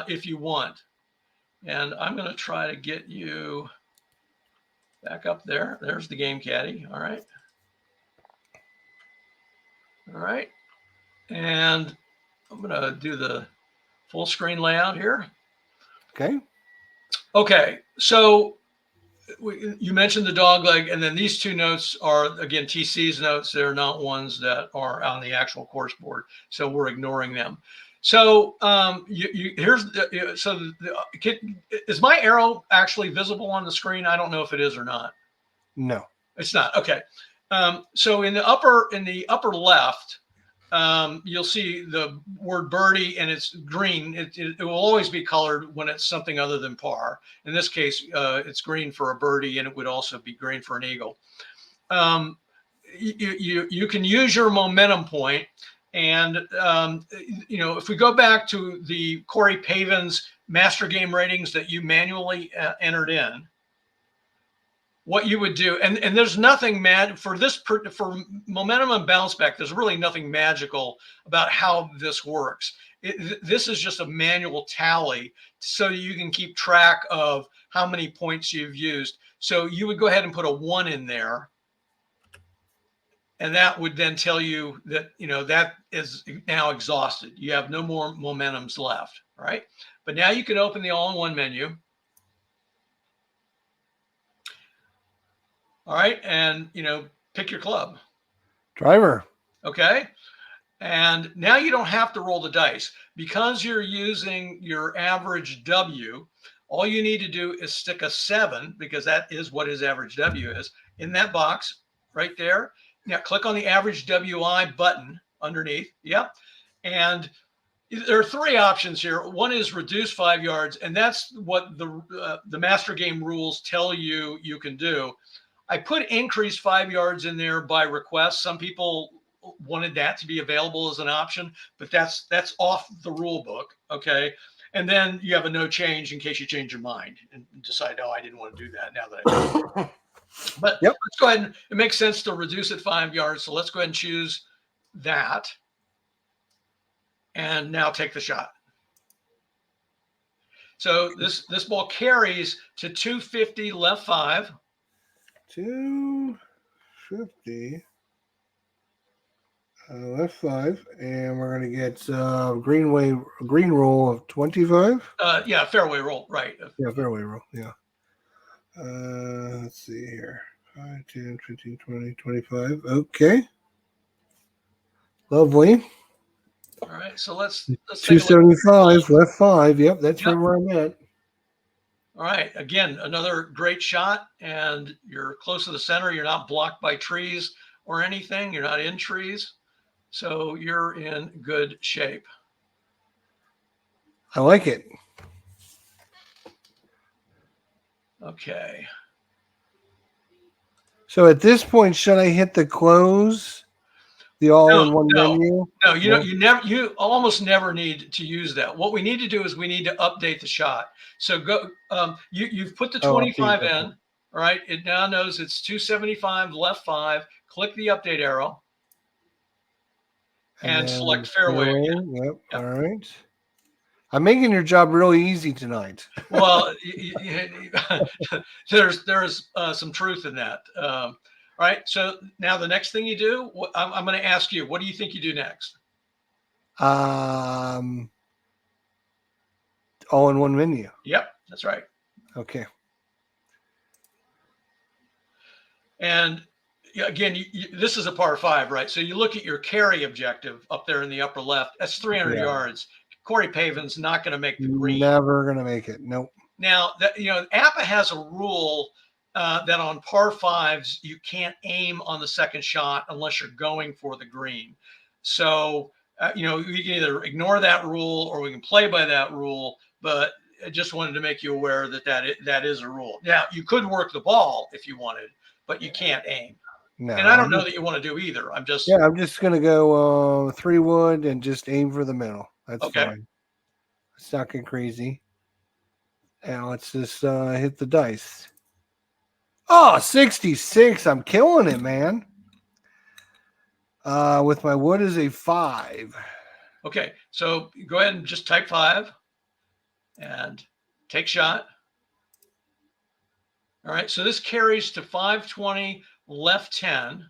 if you want. And I'm going to try to get you back up there. There's the Game Caddie. All right. All right. And I'm going to do the full screen layout here.
Okay.
Okay. So you mentioned the dog leg, and then these two notes are, again, TC's notes. They're not ones that are on the actual course board, so we're ignoring them. So is my arrow actually visible on the screen? I don't know if it is or not.
No.
It's not. Okay. So in the upper left, you'll see the word birdie, and it's green. It will always be colored when it's something other than par. In this case, it's green for a birdie, and it would also be green for an eagle. You can use your momentum point, and if we go back to the Corey Pavin's master game ratings that you manually entered in, what you would do, and there's nothing mad for momentum and bounce back. There's really nothing magical about how this works. This is just a manual tally so you can keep track of how many points you've used. So you would go ahead and put a 1 in there, and that would then tell you that that is now exhausted. You have no more momentums left, right? But now you can open the all-in-one menu. All right, and pick your club.
Driver.
Okay. And now you don't have to roll the dice because you're using your average W. All you need to do is stick a 7, because that is what his average W is, in that box right there. Now click on the average WI button underneath. Yep. And there are 3 options here. One is reduce 5 yards, and that's what the master game rules tell you can do. I put increase 5 yards in there by request. Some people wanted that to be available as an option, but that's off the rule book. Okay. And then you have a no change in case you change your mind and decide, oh, I didn't want to do that now that I know. But
Yep.
let's go ahead and it makes sense to reduce it 5 yards. So let's go ahead and choose that. And now take the shot. So this ball carries to 250 left 5.
250 left 5, and we're going to get green roll of 25.
Yeah, fairway roll, right?
Yeah, fairway roll. Yeah. Let's see here. 5, 10, 15, 20, 25. Okay. Lovely.
All right, so let's
275 left 5. Yep, that's right where I'm at.
All right, again, another great shot, and you're close to the center. You're not blocked by trees or anything. You're not in trees, so you're in good shape.
I like it.
Okay.
So at this point, should I hit the close? The all-in-one menu?
No, you almost never need to use that. What we need to do is we need to update the shot. So go, you've put the 25 in, all right? It now knows it's 275 left 5. Click the update arrow and select fairway again.
Yep. All right. I'm making your job really easy tonight.
Well, there's some truth in that. All right. So now the next thing you do, I'm going to ask you, what do you think you do next?
All-in-one menu.
Yep, that's right.
Okay.
And again, this is a par 5, right? So you look at your carry objective up there in the upper left. That's 300 yards. Corey Pavin's not going to make the green.
Never going to make it. Nope.
Now, APBA has a rule that on par 5s, you can't aim on the second shot unless you're going for the green. So you know, we can either ignore that rule or we can play by that rule. But I just wanted to make you aware that that is a rule. Now, you could work the ball if you wanted, but you can't aim.
No,
And I don't know that you want to do either. I'm just
I'm just gonna go 3 wood and just aim for the middle. That's
okay.
fine. It's not getting crazy. Now let's just hit the dice. Oh, 66. I'm killing it, man. With my wood is a 5.
Okay, so go ahead and just type 5 and take shot. All right, so this carries to 520, left 10.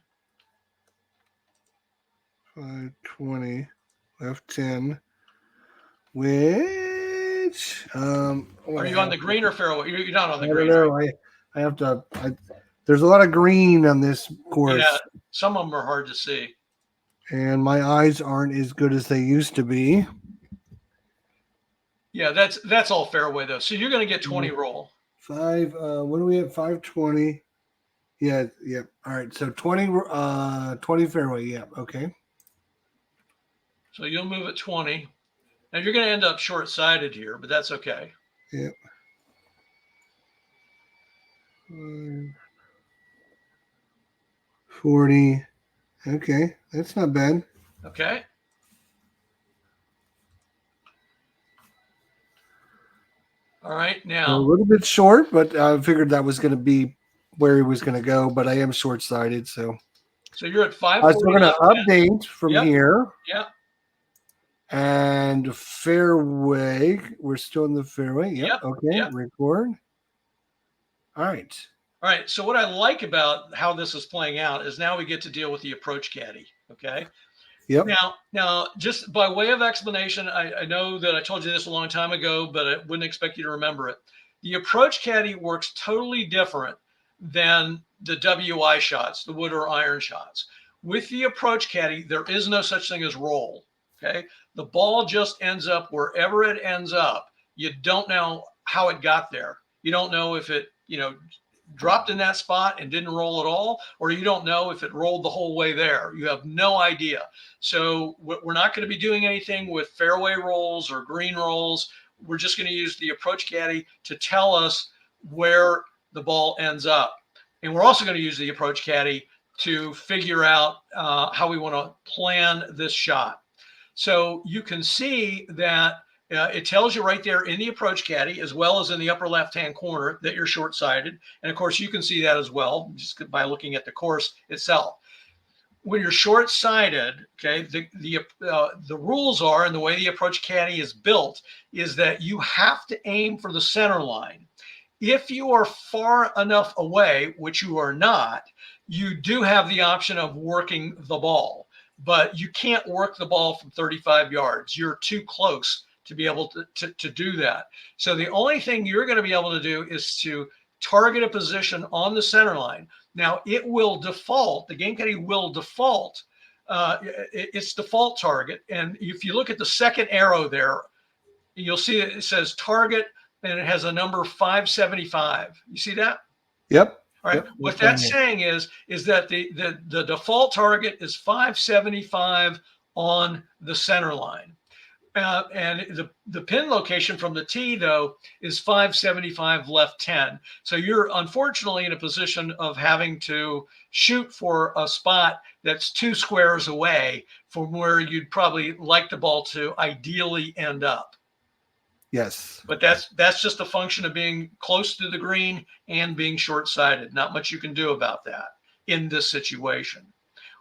520, left 10. Which
Are you on the green or fairway? You're not on the
I
green.
don't know.
Right?
I have to. There's a lot of green on this course.
Yeah, some of them are hard to see.
And my eyes aren't as good as they used to be.
Yeah, that's all fairway though. So you're going to get 20 roll.
5. What are we at? 520. Yeah. All right. So 20. 20 fairway. Yeah. Okay.
So you'll move at 20. Now you're going to end up short-sided here, but that's okay.
Yep. 40. Okay, that's not bad.
Okay. All right. Now
A little bit short, but I figured that was going to be where he was going to go. But I am short-sighted, so
you're at 5.
So we're going to update from here.
Yep.
And fairway, we're still in the fairway. Yep. Okay. Yep. Record. All right.
All right. So what I like about how this is playing out is now we get to deal with the approach caddy. Okay.
Yep.
Now, just by way of explanation, I know that I told you this a long time ago, but I wouldn't expect you to remember it. The approach caddy works totally different than the WI shots, the wood or iron shots. With the approach caddy, there is no such thing as roll. Okay. The ball just ends up wherever it ends up. You don't know how it got there. You don't know if it, dropped in that spot and didn't roll at all, or you don't know if it rolled the whole way there. You have no idea. So we're not going to be doing anything with fairway rolls or green rolls. We're just going to use the approach caddy to tell us where the ball ends up. And we're also going to use the approach caddy to figure out how we want to plan this shot. So you can see that it tells you right there in the approach caddy, as well as in the upper left-hand corner, that you're short-sighted. And of course, you can see that as well, just by looking at the course itself. When you're short-sighted, okay, the rules are, and the way the approach caddy is built, is that you have to aim for the center line. If you are far enough away, which you are not, you do have the option of working the ball. But you can't work the ball from 35 yards. You're too close to be able to do that. So the only thing you're going to be able to do is to target a position on the center line. Now it will default, the Game Caddie will default its default target. And if you look at the second arrow there, you'll see it says target and it has a number 575. You see that?
Yep.
All right. Yep. What that's saying is that the default target is 575 on the center line. And the pin location from the tee, though, is 575 left 10. So you're unfortunately in a position of having to shoot for a spot that's 2 squares away from where you'd probably like the ball to ideally end up.
Yes.
But that's just a function of being close to the green and being short-sighted. Not much you can do about that in this situation.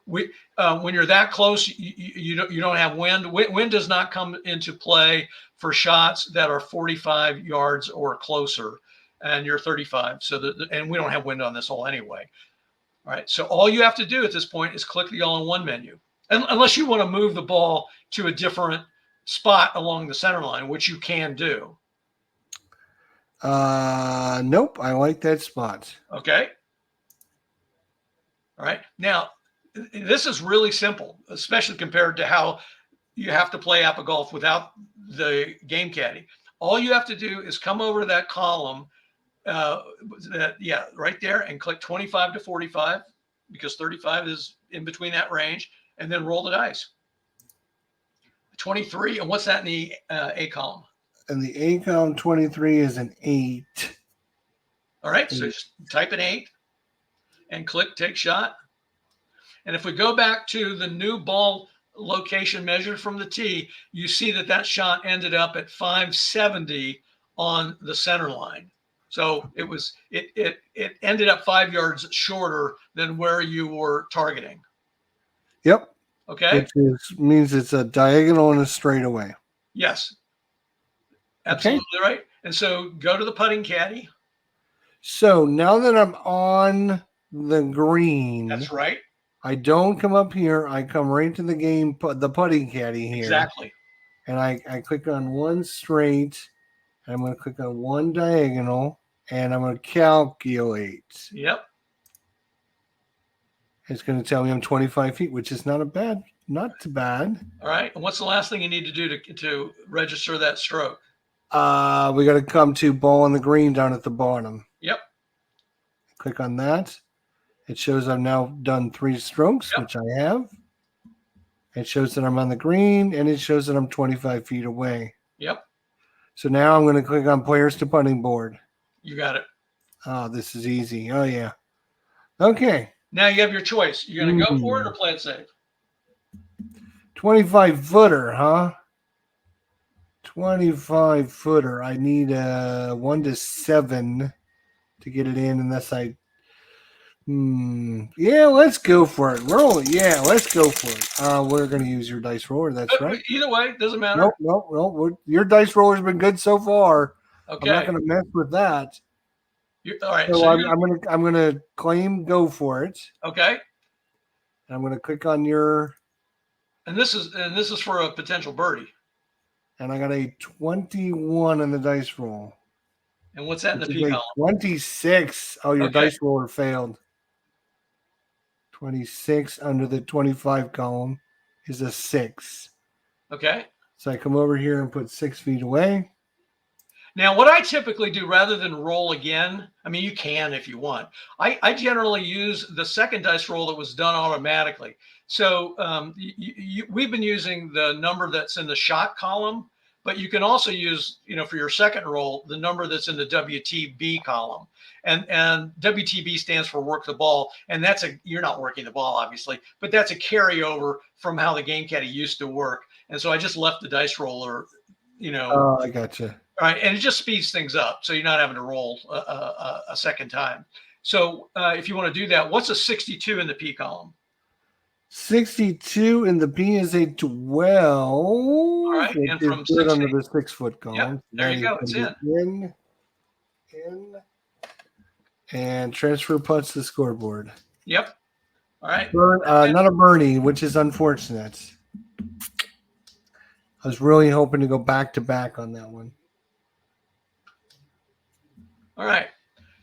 When you're that close, you don't have wind. Wind does not come into play for shots that are 45 yards or closer, and you're 35. And we don't have wind on this hole anyway. All right. So all you have to do at this point is click the all-in-one menu, unless you want to move the ball to a different spot along the center line, which you can do.
Nope. I like that spot.
Okay. All right. Now, this is really simple, especially compared to how you have to play APBA golf without the Game Caddie. All you have to do is come over to that column, right there, and click 25 to 45, because 35 is in between that range, and then roll the dice. 23. And what's that in the A column?
And the A column 23 is an 8.
All right. So just type an 8 and click take shot. And if we go back to the new ball location measured from the tee, you see that that shot ended up at 570 on the center line. So it ended up 5 yards shorter than where you were targeting.
Yep.
Okay.
Which means it's a diagonal and a straightaway.
Yes. Absolutely
Okay.
right. And so go to the putting caddy.
So now that I'm on the green,
That's right.
I don't come up here. I come right to the putting caddy here.
Exactly.
And I click on one straight. And I'm going to click on one diagonal. And I'm going to calculate.
Yep.
It's going to tell me I'm 25 feet, which is not too bad.
All right. And what's the last thing you need to do to register that stroke?
We got to come to ball on the green down at the bottom.
Yep.
Click on that. It shows I've now done 3 strokes, which I have. It shows that I'm on the green, and it shows that I'm 25 feet away.
Yep.
So now I'm going to click on players to putting board.
You got it.
Oh, this is easy. Oh, yeah. Okay.
Now you have your choice. You're going to go for it or play it safe?
25-footer, huh? 25-footer. I need a 1 to 7 to get it in, unless I. Yeah, let's go for it. Let's go for it. We're going to use your dice roller. That's right.
Either way, doesn't matter.
Nope. Your dice roller's been good so far.
Okay.
I'm not going to mess with that.
All right.
So I'm gonna claim go for it.
Okay.
And I'm gonna click on your.
And this is for a potential birdie.
And I got a 21 on the dice roll.
And what's that in the P column?
26. Oh, your dice roller failed. 26 under the 25 column is a 6.
Okay.
So I come over here and put 6 feet away.
Now, what I typically do rather than roll again, I mean, you can if you want. I generally use the second dice roll that was done automatically. So we've been using the number that's in the shot column, but you can also use, for your second roll, the number that's in the WTB column. And WTB stands for work the ball. And you're not working the ball, obviously, but that's a carryover from how the Game Caddie used to work. And so I just left the dice roller,
Oh, I gotcha.
All right, and it just speeds things up, so you're not having to roll a second time. So if you want to do that, what's a 62 in the P column?
62 in the P is a 12.
All right, and from 60
under the 6 foot column.
Yep, there you go. It's in.
And transfer putts to scoreboard.
Yep. All right.
Not a Bernie, which is unfortunate. I was really hoping to go back to back on that one.
All right.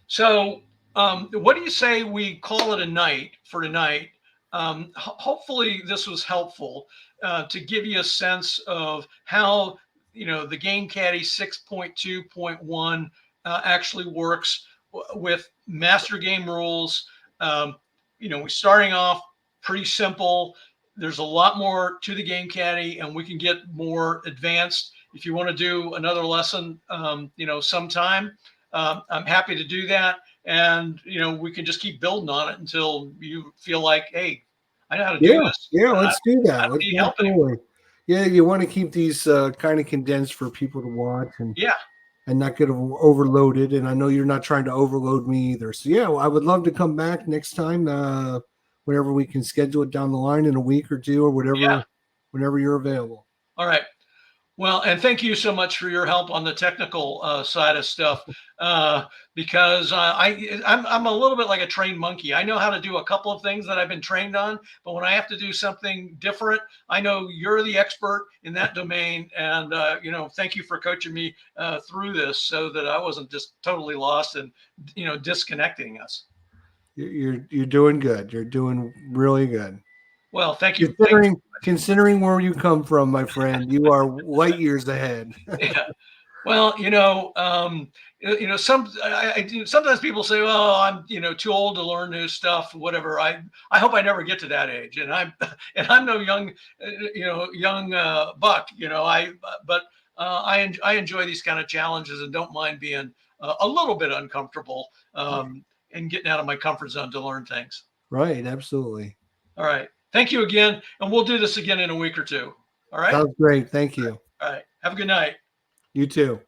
So what do you say we call it a night for tonight? Hopefully this was helpful to give you a sense of how, the Game Caddie 6.2.1 actually works with master game rules. We're starting off pretty simple. There's a lot more to the Game Caddie, and we can get more advanced. If you want to do another lesson, sometime, I'm happy to do that. And, we can just keep building on it until you feel like, hey, I know how to do this.
Yeah, let's do that. Yeah, you want to keep these kind of condensed for people to watch and not get overloaded. And I know you're not trying to overload me either. So, yeah, I would love to come back next time, whenever we can schedule it down the line in a week or two or whatever, whenever you're available.
All right. Well, and thank you so much for your help on the technical side of stuff, because I'm a little bit like a trained monkey. I know how to do a couple of things that I've been trained on, but when I have to do something different, I know you're the expert in that domain. And, thank you for coaching me through this so that I wasn't just totally lost and, disconnecting us.
You're doing good. You're doing really good.
Well, thank you.
Considering where you come from, my friend, you are light years ahead.
Yeah. Well, I do. Sometimes people say, "Oh, I'm, too old to learn new stuff, whatever." I hope I never get to that age, and I'm no young buck. But I enjoy these kind of challenges and don't mind being a little bit uncomfortable and getting out of my comfort zone to learn things.
Right. Absolutely.
All right. Thank you again, and we'll do this again in a week or two. All right.
Sounds great. Thank you.
All right. Have a good night.
You too.